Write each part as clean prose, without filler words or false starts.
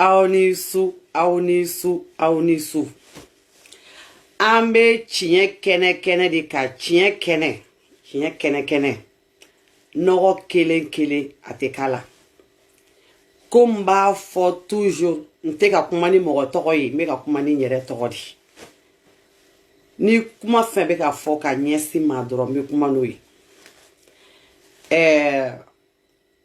Aonisu, aonisu, aonisu. Ambe chien kene di ka chien kene. Noro kele atekala. Komba fo toujours. Nteka kumani moro tokoyi, meka kumani nyere tokodi. Ni kuma febe ka fo ka nyesi madro, me kuma noui.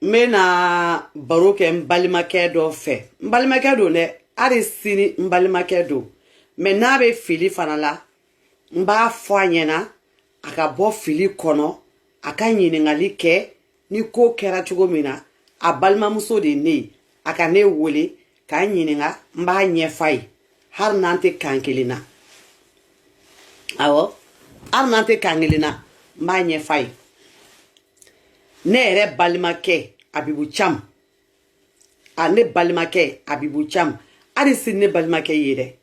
Mena baroke mbalimake do fe. Mbalimake do ne, ari sini mbalimake do. Mena be fili fanala, mba fwa nyena, aka bo fili kono, aka nyini ngali ke, ni ko kera chugo mina, a balma muso de ne, aka ne wole, ka nyini nga, mba nye fay, har nante kankelina. Awo, har nante kankelina, mba nye fay. Ne ere balimake abibu cham. A ne balimake abibu cham. Adi si ne balimake yere.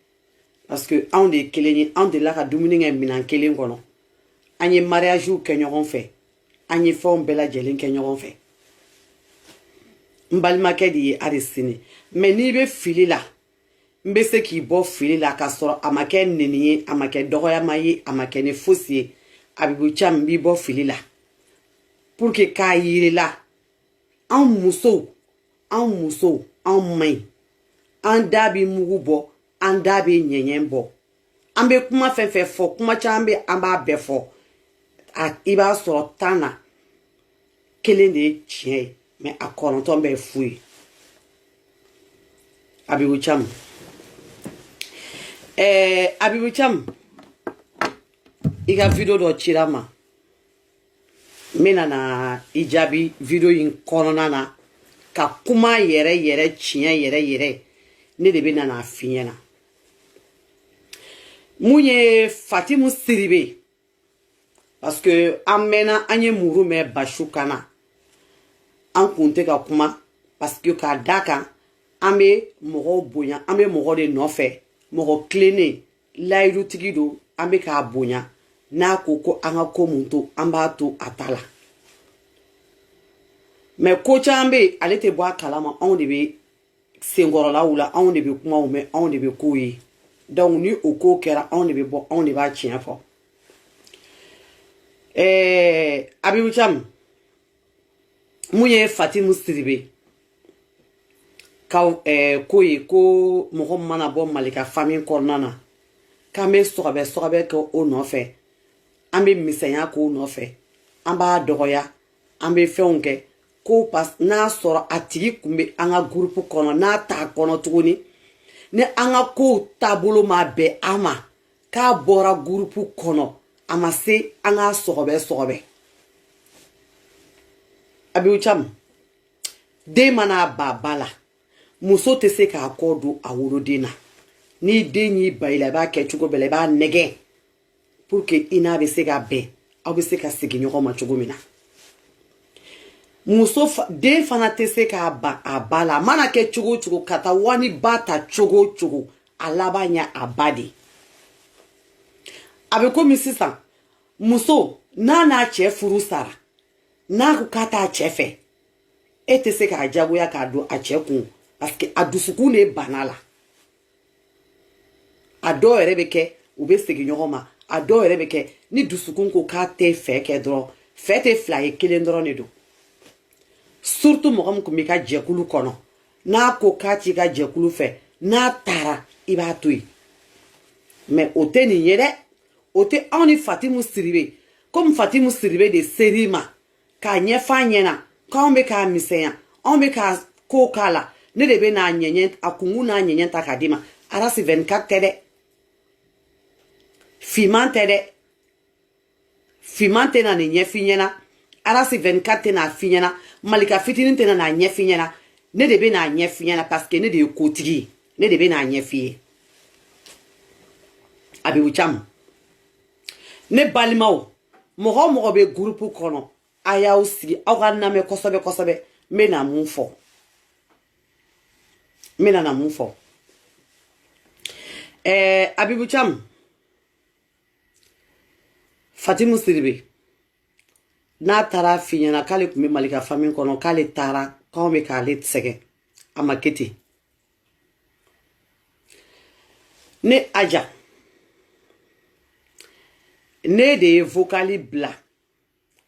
Parce que on de keleni, on de la ka dumuni nge minan kelen kono. Anye mariage ou kenyoron fe. Anye fon bela jelen kenyoron fe. Mbalimake di adi sini. Mais ni be fili la. Mbe se ki bo fili la ka soro amake neniye, amake dogoya maye, amake ne fosiye. Abibu cham bi bo fili la. Pour que ka yiri la an muso an main an dabi mugu bo an dabi nyenyen bo an be kuma fefe fo kuma chambe an ba be fo a iba so tana kelen de chien mais a koronton be fui abibu cham iga video do chirama Mena na ijabi video yin korona na ka kuma yere chien yere ne de bena na finyena munye Fatimu Siribe parce que amena anye muru me bashukana an kunte ka kuma parce que ka daka ambe mogo bonya ambe mogo de nofe mogo klene lairu tigido ambe ka bonya na koko anga komunto ambato atala mais ko chambe alete bo kalama on de be sengoro la wula on de be kuma me on de be koyi donc ni oko kera on de be bo on de ba chien fo abibu cham muye Fatimu Siribe ka koyi ko mogo mana bo malika famille kornana kame sogabe ko o no fe ambe misenya ko no fe amba dogoya ambe feonke ko pas na soro atigi kumbe anga groupe kono na ta kono tuguni ne anga ko tabolo ma be ama ka bora groupe kono ama se anga sogobe abiu cham de mana babala muso te se ka akodo awuro dina ni denyi baila ba kechugo bele ba nege pour que ina be se ga be aw be se ka siginyo ko ma chugumina muso de fana te se ka ba abala mana ke chugo kata wani bata chugo alabanya abadi abe ko misisa muso na che furu sara na ku kata chefe ete se ka jago ya ka do a cheku parce que adusuku ne banala ado erebeke ube siginyo ma ado erebeke ni dusukun ko ka te fe ke dro fe te fly kelendro ne do surtout mogam ko mi ka jekulu kono na ko ka ti ka jekulu fe na tara iba tui mais ote ni yere ote oni Fatimu Siribe comme Fatimu Siribe de serima ka nyefa nyena ka ombe ka misenya ombe ka ko kala ne de be na nyenyen akungu na nyenyen takadima ara si 24 tede Fimante na nyefi nyena ara si 24 na finyena malika fitinin tena na nyefi nyena ne de be na nyefi nyena parce que ne de kotigi ne de be na nyefi abi ucham ne balimao mogo be groupe kono aya aussi awga me kosobe mena munfo abi ucham Fatimu Siribe na tara finyana kale kumbe malika famille kono kale tara kome kale tsege amaketi ne aja ne de vocali bla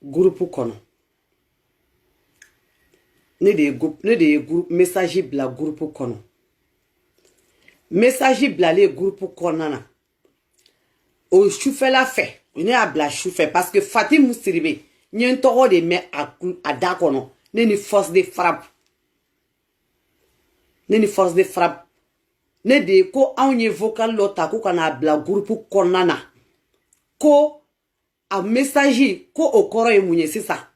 groupe kono ne de groupe message bla groupe kono message bla le groupe konana o choufela fait ne a bla choufé parce que Fatim Siribe ni un toro de me a da kono ne ni force de frappe ne ni force de frappe ne de ko anye vocal lota ko kana bla groupe konana ko a message ko okoro e munye c'est ça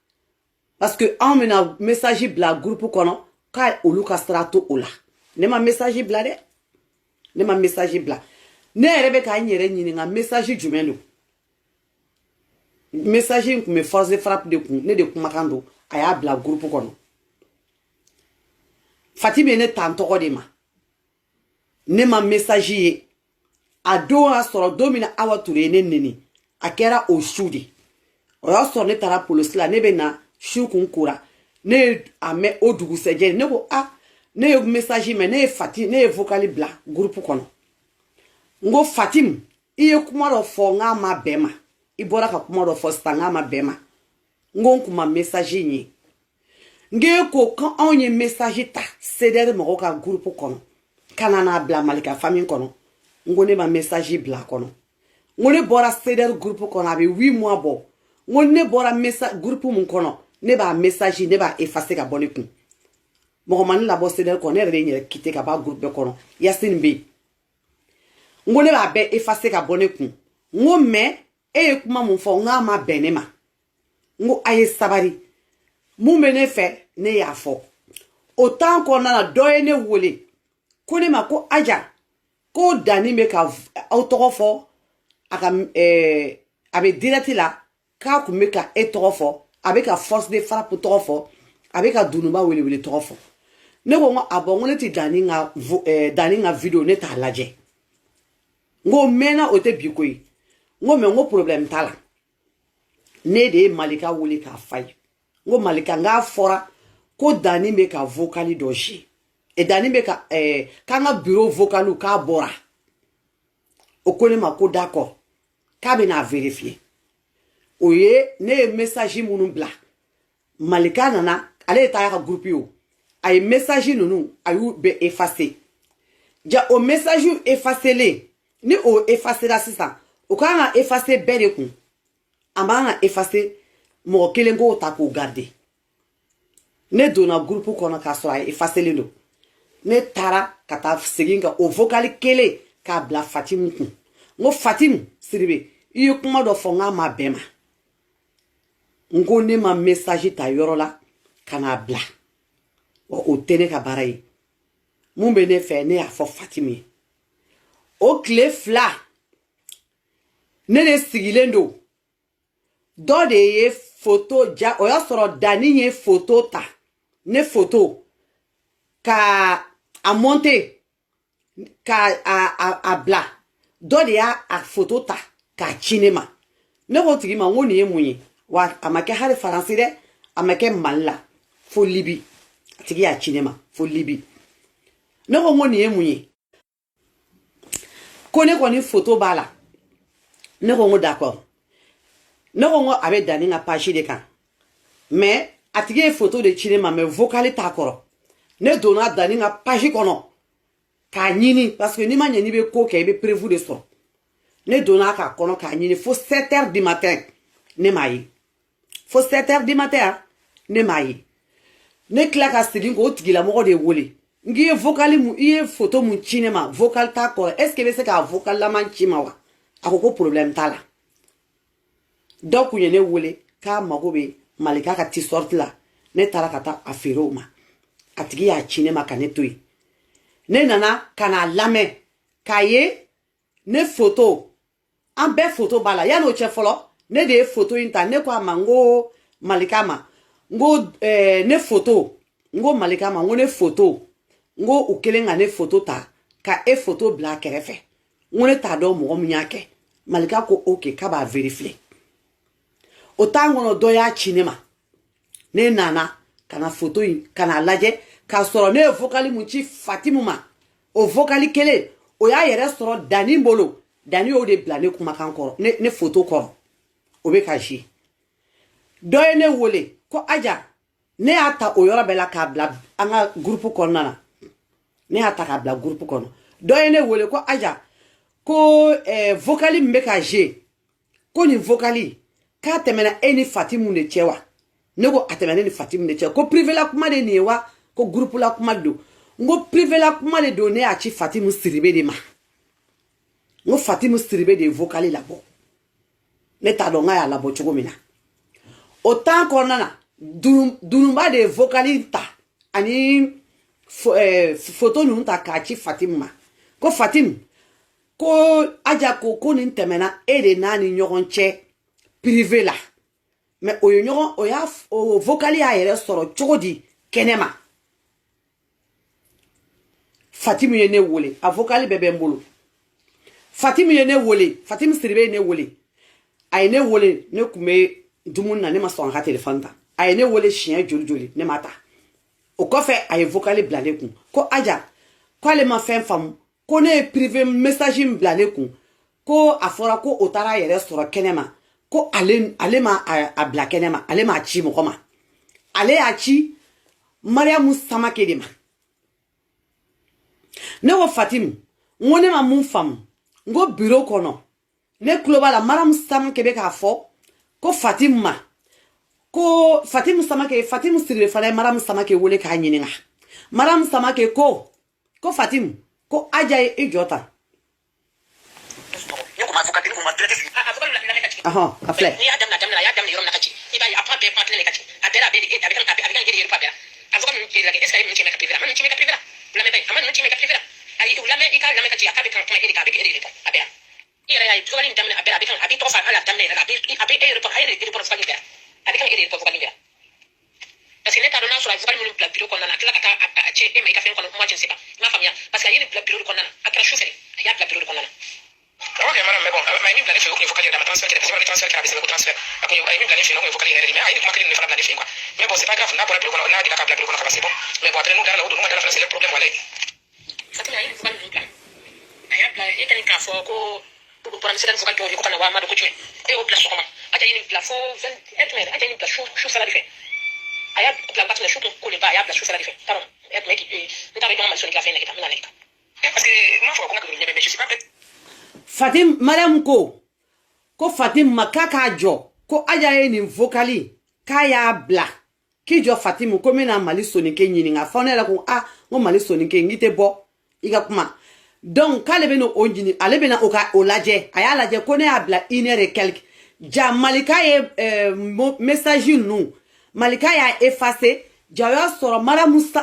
parce que en mena message bla groupe kono ka oluka strato ola ne ma message bla de ne ma message bla ne rebe ka nyere nyini nga message jumelo message ku me force de frappe de ku ne de kuma kando aya bla groupe kono Fatime ne tanto de ma ne ma message ye ado a soro domina awa ture ne neni akera o shudi o ya soro ne tara police la ne be na shukun kura ne ame odugu seje ne ko ne yo message me ne Fatim ne vocal bla groupe kono ngo Fatim iye kuma ro fo nga ma bema ibora ka kuma ro fo sta nga ma bema ngo kuma message ni nge ko kan onye message ta ceder mo ka groupe kono kanana bla malika famille kono ngo ne ma message bla kono ngo ne bora ceder groupe kono abi 8 mois bo ngo ne bora message groupe mun kono ne ba message ne ba effacer ka bonikun mo man la bo ceder kono ne re nyere kite ka ba groupe kono yasin bi ngo ne ba be effacer ka bonikun ngo me kuma mun fo nga ma benema ngo aye sabari mu mene fe ne ya fo autant qu'on a doye ne wole ko ne ma ko aja ko dani me ka autofo aka abe direct la ka ku me ka etofo avec la force de frappe tofo avec a dunuba wele tofo ne ko ngo abongo ne ti dani nga video ne ta laje ngo mena o te bikoyi ngo me ngo problème tala ne de malika wole ka fay ngo malika nga fora ko dani me ka vocali doji et dani me ka kanga bureau vocalu ka bora o kone ma ko d'accord ka be na vérifier oye ne message munu bla malika nana ale ta ya groupe yo ay message nunu ayu be effacer ja o message effacer le ni o effacer la sisa o kanga effacer bere ku amanga effacer mo kelengo ta ko garder ne dona groupe kono ka so ay effacer le no ne tara kata seginga o vocal kele ka bla Fatim ku ngo Fatim Siribe iyo kuma do fo nga ma bema ngo ne ma message ta yoro la kana bla o tene ka barai mumbe ne fe ne afo Fatimi o clé fla ne sigilendo do de ye photo ja o ya soro dani ye photo ta ne photo ka a monter ka a bla do de ya a photo ta ka cinema ne ko tigi ma ngoni ye munyi wa amake hare français de amake malla fo libi tigi ya cinema fo libi ne ko ngoni ye munyi ko ne ko ni photo bala ne ko ngo d'accord ne ko ngo abe dani nga page de kan mais atigi photo de cinema mais vocal ta koro ne dona dani nga page kono ka nyini parce que ni ma nyani be ko ke be prévu de so ne dona ka kono ka nyini faut 7h du matin ne mai faut 7h du matin ne mai ne klaka sigi ko tigila mo de wole ngi vocal mu iye photo mu cinema vocal ta koro est-ce que be se ka vocal la man chima wa akoko problème tala donc ne wole ka magobe malika ka ti sorte la ne tara kata afiro ma atigi ya cinema ka ne toyi ne nana kana lame kaye ne photo an be photo bala ya no chefolo ne de photo inta ne kwa mango malikama ngo ne photo ngo malikama ngo ne photo ngo ukelenga ne photo ta ka e photo bla kerefe ngo ne ta do mo munyake malika ko okay ka ba vérifier otango no doya cinema ne nana kana photo yi kana laje ka soro ne vocali munchi Fatimu ma o vocali kele o y'a yɛrɛ sɔrɔ Dani bolo Dani y'o de bila ne kumakan kɔrɔ ne photo kɔrɔ o bɛ ka jouer dɔ ye ne wele ko Aja ne y'a ta o yɔrɔ bɛɛ la k'a bila an ka groupe kɔnɔna na ne y'a ta k'a bila groupe kɔnɔ dɔ ye ne wele ko Aja ko vocali min bɛ ka jouer ko nin vocali k'a tɛmɛna e ni Fatimu de cɛ wa ne ko a tɛmɛna ne ni Fatimu de cɛ ko privé la kuma de nin ye wa ko groupe la kuma don n ko privé la kuma de don ne y'a ci Fatimu Siribe de ma n ko Fatimu Siribe de ye vocali labɔ ne t'a dɔn n ka y'a labɔ cogo min na o temps kɔnɔna na Dununba de ye vocali ta ani photo ninnu ta k'a ci Fatimu ma ko Fatimu ko Aja ko nin tɛmɛna e de n'a ni ɲɔgɔn cɛ privé la mais o ye ɲɔgɔn o vocali y'a yɛrɛ sɔrɔ cogo di kɛnɛma Fatimu ye ne wele a vocali bɛɛ bɛ n bolo Fatimu ye ne wele Fatimu Siribe ye ne wele a ye ne wele ne tun bɛ dumuni na ne ma sɔn ka téléphone ta a ye ne wele siɲɛ joli ne ma ta o kɔfɛ a ye vocali bila ne kun ko Aja k'ale ma fɛn faamu ko ne ye privé message min bila ne kun ko a fɔra ko o taara a yɛrɛ sɔrɔ kɛnɛma ko ale ma a bila kɛnɛma ale m'a ci mɔgɔ ma ale y'a ci Mariamu Samake de ma ne ko Fatimu n ko ne ma mun faamu n ko bureau kɔnɔ ne tulo b'a la Mariamu Samake bɛ k'a fɔ ko Fatimu ma ko Fatimu Samake Fatimu Siribe fana ye Mariamu Samake wele k'a ɲininka Mariamu Samake ko Fatimu ko Aja ye i jɔ ta a filɛ ni y'a daminɛ a y'a daminɛ yɔrɔ min na ka ci i b'a ye a kuma bɛɛ kuma kelen de ka ci a bɛɛ la a bɛ ka yɛrɛ pa bɛɛ a fɔ ka ninnu tile la est-ce que a ye ninnu ci mɛ ka privé la a ma ninnu ci mɛ ka privé la lamɛn bɛ a ma ninnu ci mɛ ka privé la ayi u lamɛn i k'a lamɛn ka ci a k'a bɛ kan kuma e de kan a bɛ kɛ e de répond a bɛɛ i yɛrɛ y'a ye vocal in daminɛ a bɛɛ a bɛ kan a bɛ tɔgɔ fɔ hali a daminɛ yɛrɛ la a bɛ e répond a ye répond vocal in bɛɛ a bɛ kan e de répond vocal in bɛɛ parce que ne t'a dɔn n'a sɔrɔ a ye vocal minnu bila bureau kɔnɔna na a tila ka taa a ci e ma i ka fɛn kɔnɔ moi je ne sais pas i m'a faamuya parce que a ye nin bila bureau kɔnɔna na a kɛra su fɛ a y'a bila bureau kɔnɔna na ok madame mais bon mais min bila ne fɛ o kun ye vocal yɛrɛ dama transfert kɛra parce que transfert kɛra a bɛ sɛbɛn ko transfert a kun ye min bila ne fɛ yen o kun ye vocal yɛrɛ de mais a ye nin kuma kelen de fana bila ne fɛ yen quoi mais bon c'est pas grave n'a bɔra bureau kɔnɔ n'a dira k'a bila bureau kɔnɔ ka ban c'est bon mais bon après n'u dara la o don n'u ma dara fana c'est le problème walayi Fatima a ye nin vocal ninnu bila a y'a bila e ka nin k'a fɔ ko bɔra misɛnnin vocal dɔw ye ko ka na wa Amadu ko jumɛn e y'o bila sɔgɔma Aja ye nin bila fo 20 Aja ye nin bila su fɛla de fɛ a y'a bila waati min na su kun kolen ba a y'a bila sufɛla de fɛ t'a dɔn ne t'a dɔn i jɔn ma sɔnni k'a fɛn nɛgɛ ta n bɛna nɛgɛ ta parce que n m'a fɔ ko n ka dugu ɲɛ mais je sais pas peut-être Fatim Mariam ko Fatim ma k'a k'a jɔ ko Aja ye nin vocali k'a y'a bila k'i jɔ Fatimu ko n bɛna Mali Soninke ɲininka fɔ ne yɛrɛ ko n ko Mali Soninke n k'i tɛ bɔ i ka kuma donc k'ale bɛna o ɲini ale bɛna o lajɛ a y'a lajɛ ko ne y'a bila 1 heure et quelque ja Malika ye message ninnu Malika y'a effacé ja o y'a sɔrɔ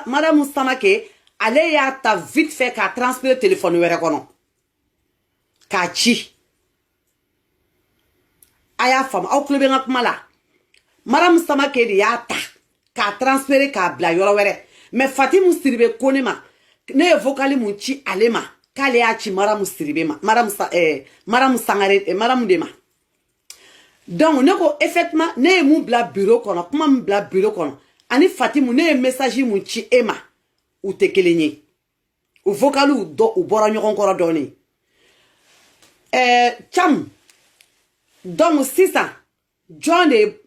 Mariamu Samake ale y'a ta vite fait k'a transférer téléphone wɛrɛ kɔnɔ k'a ci a y'a faamu aw tulo bɛ n ka kuma la Mariamu Samake de y'a ta k'a transférer k'a bila yɔrɔ wɛrɛ mais Fatimu Siribe ko ne ma ne ye vocali mun ci ale ma k'ale y'a ci Mariamu Siribe ma Mariamu Sangare Mariamu de ma donc ne ko effectivement ne ye mun bila bureau kɔnɔ kuma mun bila bureau kɔnɔ ani Fatimu ne ye message mun ci e ma u tɛ kelen ye u vocaliw u bɔra ɲɔgɔn kɔrɔ dɔɔnin Cham donc sisan John de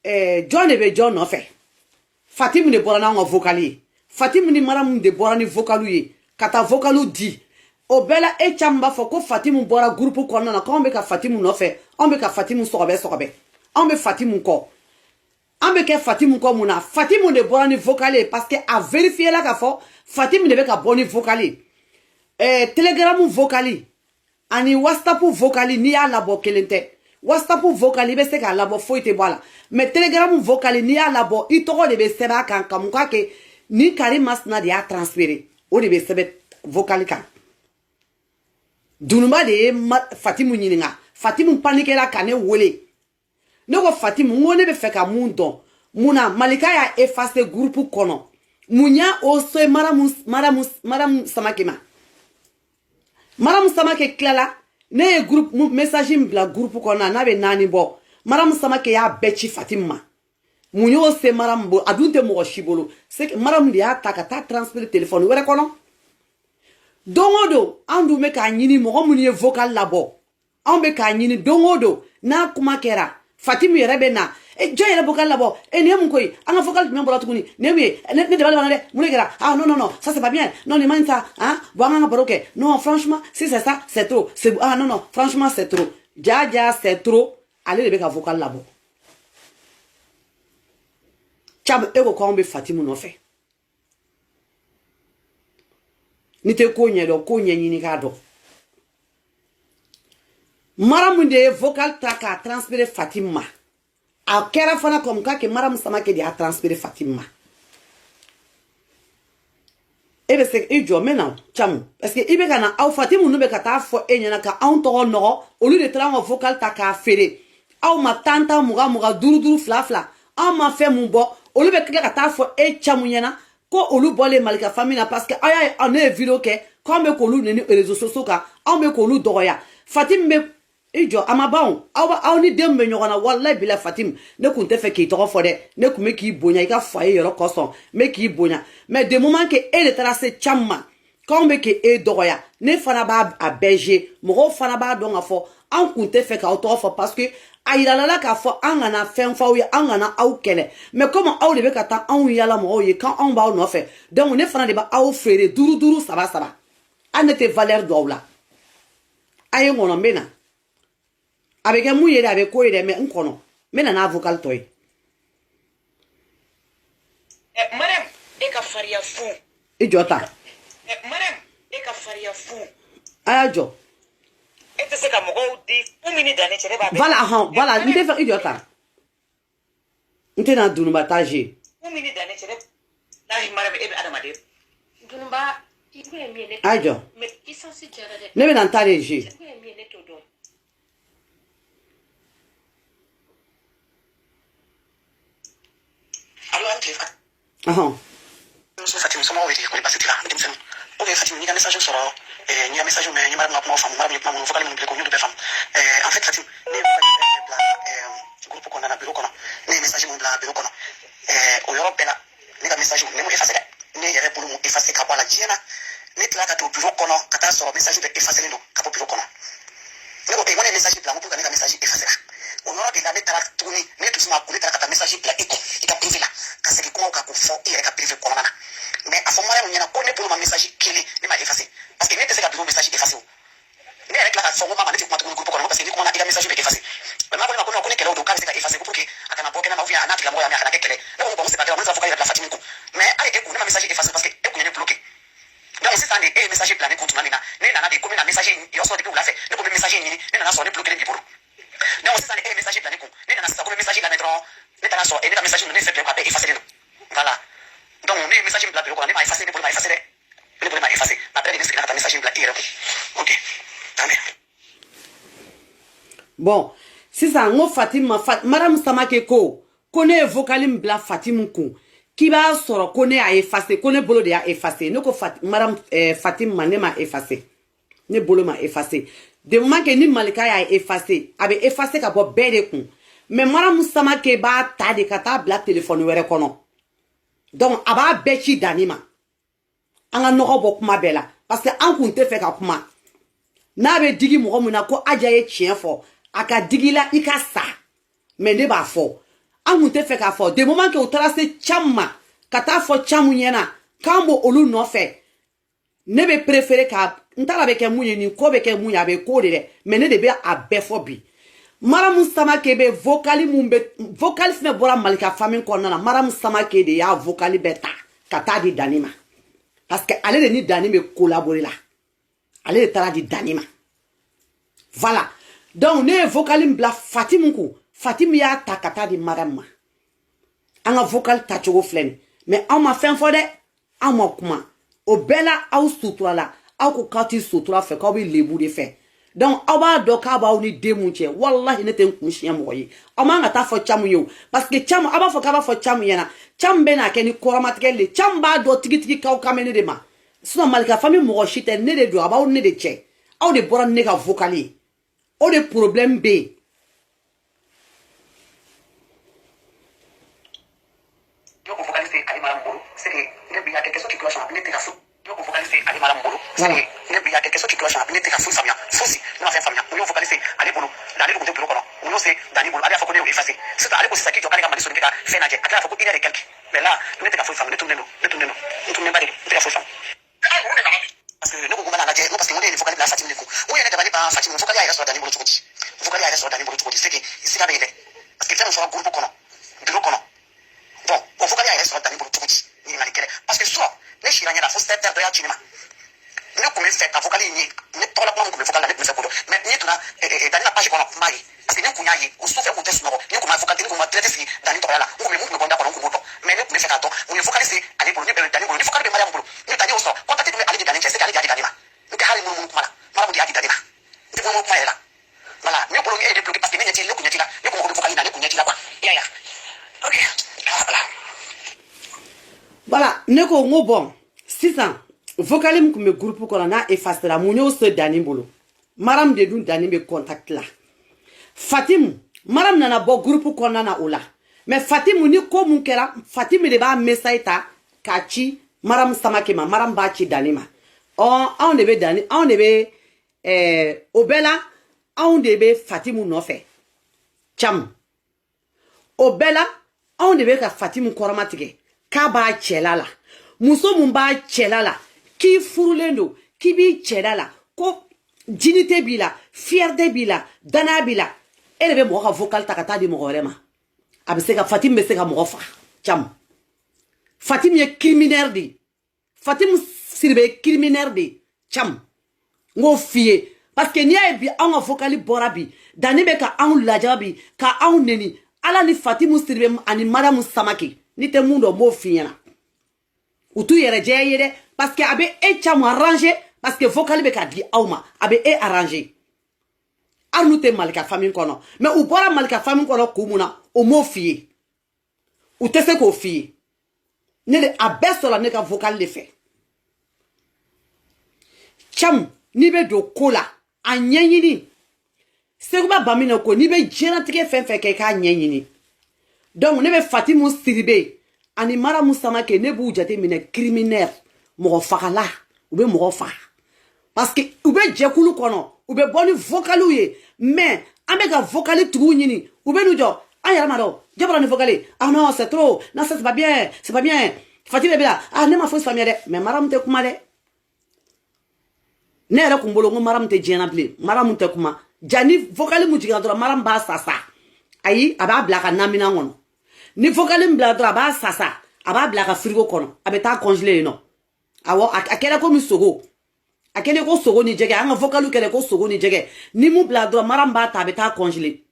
bɛ John nɔfɛ Fatimu de bɔra n'anw ka vocali ye Fatimu ni Mariamu de bɔra ni vocaliw ye ka taa vocaliw di o bɛɛ la e Cham b'a fɔ ko Fatimu bɔra groupe kɔnɔna na k'anw bɛ ka Fatimu nɔfɛ anw bɛ ka Fatimu sɔgɔbɛ anw bɛ Fatimu kɔ an bɛ kɛ Fatimu kɔ mun na Fatimu de bɔra ni vocali ye parce que a vérifié la k'a fɔ Fatimu de bɛ ka bɔ ni vocali ye Telegram vocali ani WhatsApp vocali n'i y'a labɔ kelen tɛ WhatsApp vocali i bɛ se k'a labɔ foyi tɛ bɔ a la mais Telegram vocali n'i y'a labɔ i tɔgɔ de bɛ sɛbɛn a kan ka mun k'a kɛ ni Karim Masina de y'a transféré o de bɛ sɛbɛn vocali kan Dununba de ye Fatimu ɲininka Fatimu paniquera ka ne wele ne ko Fatimu n ko ne bɛ fɛ ka mun dɔn mun na Malika y'a effacé groupe kɔnɔ mun y'a o se Mariamu Samake ma Mariamu Samake tilala ne ye groupe message min bila groupe kɔnɔ n'a bɛ 4 bɔ Mariamu Samake y'a bɛɛ ci Fatimu ma mun y'o se Mariamu bolo a dun tɛ mɔgɔ si bolo Mariamu de y'a ta ka taa transférer téléphone wɛrɛ kɔnɔ Dongodo, an dun bɛ k'a ɲini mɔgɔ minnu ye vocal labɔ. An bɛ k'a ɲini dongodo n'a kuma kɛra. Fatimu yɛrɛ bɛ na. Jɔn yɛrɛ vocal labɔ. Nin ye mun ko ye? An ka vocal jumɛn bɔra tuguni? Ne ye ne dabali banna dɛ. Mun de kɛra? Ah non non non, ça c'est pas bien. Non, ni man ça, hein? Bon an ka baro kɛ. Non, franchement, si c'est ça, c'est trop. C'est ah non non, franchement c'est trop. Ja c'est trop. Ale de bɛ ka vocal labɔ. Chab e ko k'anw bɛ Fatimu nɔfɛ. Ni tɛ ko ɲɛdɔn, ko ɲɛɲini k'a dɔn. Maramu de ye vocal ta k'a transférer Fatimu ma. A kɛra fana comme quoi que Maramu Samake de y'a transférer Fatimu ma. E bɛ se i jɔ n bɛ na Camu parce que i bɛ ka na aw Fatimu ninnu bɛ ka taa fɔ e ɲɛna ka anw tɔgɔ nɔgɔ olu de taara an ka vocal ta k'a feere aw ma 10 10 20 20 5 5 2 2 an ma fɛn mun bɔ olu bɛ tila ka taa fɔ e Camu ɲɛna ko olu bɔlen Malika famille na parce que aw y'a ye ne ye vidéo kɛ k'anw bɛ k'olu neni réseaux sociaux kan anw bɛ k'olu dɔgɔya Fatimu bɛ i jɔ a ma ban aw ni denw bɛ ɲɔgɔn na walayi bila Fatimu ne kun tɛ fɛ k'i tɔgɔ fɔ dɛ ne kun bɛ k'i bonya i ka foyer yɔrɔ kɔsɔn n bɛ k'i bonya mais de moment que e de taara se Camu ma k'anw bɛ k'e dɔgɔya ne fana b'a bɛɛ je mɔgɔw fana b'a dɔn k'a fɔ an kun tɛ fɛ k'aw tɔgɔ fɔ parce que a yirala k'a fɔ an kana fɛn f'aw ye an kana aw kɛlɛ mais comme aw de bɛ ka taa anw yala mɔgɔw ye kan anw b'aw nɔfɛ donc ne fana de b'aw feere 5 5 3 3 an ne tɛ valeur dɔn aw la a ye n kɔnɔ n bɛ na a bɛ kɛ mun ye dɛ a bɛ ko ye dɛ mais n kɔnɔ n bɛ na n'a vocal tɔ ye. Madame e ka fariya fu. I jɔ ta. Madame e ka fariya fu. A y'a jɔ. E tɛ se ka mɔgɔw di kun min ni danne cɛ ne b'a bɛɛ. Voilà n tɛ fɛ i jɔ ta n tɛ na Dununba ta je. Kun min ni danne cɛ ne lahi madame e bɛ adamaden. Dununba i ko ye min ye ne. A jɔ. Mais essence jara dɛ. Ne bɛ na n ta de je. Ko ye min ye ne t'o dɔn. Allo Antifa. Muso Fatimu somɔgɔw ye ko basi t'i la denmisɛnnin o bɛ Fatimu n'i ka message sɔrɔ n'i ka message mɛn n'i ma kuma faamu Maramu ye kuma minnu vocal minnu bila ko n y'olu bɛɛ faamu en fait Fatimu ne ye vocal bila groupe kɔnɔna na bureau kɔnɔ ne ye message mun bila bureau kɔnɔ o yɔrɔ bɛɛ la ne ka message ne m'o effacer dɛ ne yɛrɛ bolo m'o effacer ka bɔ a la diɲɛ na ne tilala ka don bureau kɔnɔ ka taa sɔrɔ message bɛɛ effacelen don ka bɔ bureau kɔnɔ ne ko ne ye message bila n ko pour que ne ka message effacer la o yɔrɔ de la ne taara tuguni ne dusu ma ko ne taara ka taa message bila e kun i ka privé la ka segin kumaw kan k'o fɔ e yɛrɛ ka privé kɔnɔna na mais a fɔ Mariamu ɲɛna ko ne bolo ma message kelen ne ma effacer parce que ne tɛ se ka bureau message effacer o ne yɛrɛ tila ka fɔ ko mama ne tɛ kuma tuguni groupe kɔnɔ parce que ni kumana i ka message bɛ effacer mais n'a ko ne ma ko non ko ni kɛlɛ o don k'a bɛ se ka effacer ko pour que a kana bɔ kɛnɛma ou bien a n'a tigilamɔgɔ y'a mɛn a kana kɛ kɛlɛ ne ko bon c'est pas grave ne t'a fɔ k'ale yɛrɛ bila Fatimu kun mais hali e kun ne ma message effacer parce que e kun ye ne bloqué donc sisan de e ye message bila ne kun tuma min na ne nana de ko n bɛna message yɔrɔ sɔrɔ depuis wula fɛ ne ko n bɛ message ɲini ne nana sɔrɔ ne bloqué b'i bolo donc sisan de e ye message bila ne kun ne nana sisan ko n bɛ message lamɛn dɔrɔn ne taara sɔrɔ ne ka message ninnu ne fɛn bɛɛ ka bɛɛ effacé don voilà donc ne ye message bila bureau kɔnɔ ne m'a effacé ne bolo ma effacé dɛ ne bolo ma effacé après de ne seginna ka taa message bila i yɛrɛ kun ok tant bon sisan n ko Fatimu Maramu Samake ko ne ye vocal min bila Fatimu kun k'i b'a sɔrɔ ko ne y'a effacé ko ne bolo de y'a effacé ne ko Fatimu ma ne ma effacé ne bolo ma effacé de moment que ni Malika y'a effacé a bɛ effacé ka bɔ bɛɛ de kun mais Maramu Samake b'a ta de ka taa bila téléphone wɛrɛ kɔnɔ donc a b'a bɛɛ ci Dani ma an ka nɔgɔ bɔ kuma bɛɛ la parce que an kun tɛ fɛ ka kuma n'a bɛ digi mɔgɔ min na ko Aja ye tiɲɛ fɔ a ka digi la i ka sa mais ne b'a fɔ an kun tɛ fɛ k'a fɔ de moment que u taara se Camu ma ka taa fɔ Camu ɲɛna k'an b'o olu nɔfɛ ne bɛ préférer ka n t'a la bɛ kɛ mun ye nin ko bɛ kɛ mun ye a bɛ ko de dɛ mais ne de bɛ a bɛɛ fɔ bi Maramu Samake bɛ vocal mun bɛ vocal fɛnɛ bɔra Malika famille kɔnɔna na Maramu Samake de y'a vocal bɛɛ ta ka taa di Dani ma parce que ale de ni Dani bɛ collaborer la ale de taara di Dani ma voilà donc ne ye vocal min bila Fatimu kun Fatimu y'a ta ka taa di Maramu ma an ka vocal tacogo filɛ nin mais aw ma fɛn fɔ dɛ aw ma kuma o bɛɛ la aw sutura la aw ko k'aw ti sutura fɛ k'aw bɛ lebu de fɛ donc aw b'a dɔn k'a b'aw ni den mun cɛ walahi ne tɛ n kun siɲɛ mɔgɔ ye aw man ka taa fɔ Camu ye o parce que Camu aw b'a fɔ k'a b'a fɔ Camu ɲɛna Camu bɛ n'a kɛ ni kɔrɔmatigɛli de Camu b'a dɔn tigitigi k'aw kan bɛ ne de ma sinon Malika famille mɔgɔ si tɛ ne de don a b'aw ne de cɛ aw de bɔra ne ka vocal ye o de problème bɛ yen. Voilà. Il y a quelque chose qui cloche. Il était à fou, famille. Fousi. Nous avons fait famille. Nous avons focalisé. Allez, boulot. Allez, boulot. Nous c'est Dani Boulot. Allez, faut qu'on ait effacé. C'est allez, c'est ça qui doit aller à Madison. Fait nager. Après, il faut qu'il y ait quelques. Mais là, nous étions à fou, famille. Nous tournons. Nous tournons pas. Nous étions à fou, famille. Parce que nous, nous parce que nous, il faut qu'on ait la Fatima. Où il y a des pas Fatima. Il faut qu'on ait sur Dani Boulot. Il faut qu'on ait sur Dani Boulot. C'est que c'est la vérité. Parce que faire un groupe qu'on a. Bureau qu'on a. Bon, il faut qu'on ait sur Dani Boulot. Parce que soit, les Chiraniens, la fausse tête de la cinéma. Nous pouvons faire avocat ni pour la planque vocal avec le mais ni tout là dans la page qu'on a marié parce que nous qu'on y a au sauf un test nous qu'on a avocat nous qu'on traiter si dans notre là on nous bon d'accord on mais nous faire attends on focaliser aller pour nous dans nous focaliser mariage pour nous d'aller au sort contacter nous aller dans c'est aller dans nous que aller nous mala mala dit dans nous pour nous là voilà nous pour nous aider parce que nous y nous qu'on y là nous qu'on focaliser dans nous qu'on y là quoi ya OK voilà ne ko ngo bon 600 vocalim kume groupe ko na effacer la munyo se Dani Bolo maram de dun Dani be contact la Fatim maram nana bo groupe ko na ola mais Fatim ni ko mun kera Fatim de ba message ta kachi maram samake ma maram ba chi Dani ma on de be Dani on de be obela on de be Fatim no fe cham obela on de be ka Fatim koromatige ka ba chelala muso mun ba chelala ki furulendo ki bi chelala ko jinite bila fierté bila dana bila ele be mo ka vocal takata di mo gorema abse ka Fatim be se ka mo fa cham Fatim ye criminaire di Fatim sirbe criminaire di cham ngo fie parce que ni ay bi an vocali borabi dani be ka an lajabi ka an neni ala ni Fatim sirbe ani madame samaki ni te mundo mo fiena Outou yere jeye parce que abe e chamo arrangé parce que vocal be ka di awma abe e arrangé arnu te malika famille kono mais ou bora malika famille kono kumuna o mo fie ou te se ko fie ne le abesso la ne ka vocal le fait cham ni be do kola anyanyini seguba bamina ko ni be jena tike fenfe ke ka anyanyini donc ne be Fatimu siribe ani mara musama ke ne bu jate mine criminaire mo fakala ou be mo fa parce que ou be jekulu kono ou be boni vocalu ye mais amega vocali tugu nyini ou be nu jo ayara maro jabra ne vocali ah non c'est trop non ça c'est pas bien Fatima be là ah ne ma fausse famille de mais maram te kuma de ne era kumbolo ngo maram te jena ble maram te kuma jani vocali mu jiga dora maram ba sasa ayi aba blaka namina ngono ni vocalim bladra ba sasa aba blaka frigo kono abeta congelé no awo akela ko mi sogo akele ko sogo ni jege anga vocalu kele ko sogo ni jege ni mu bladra maramba ta abeta congelé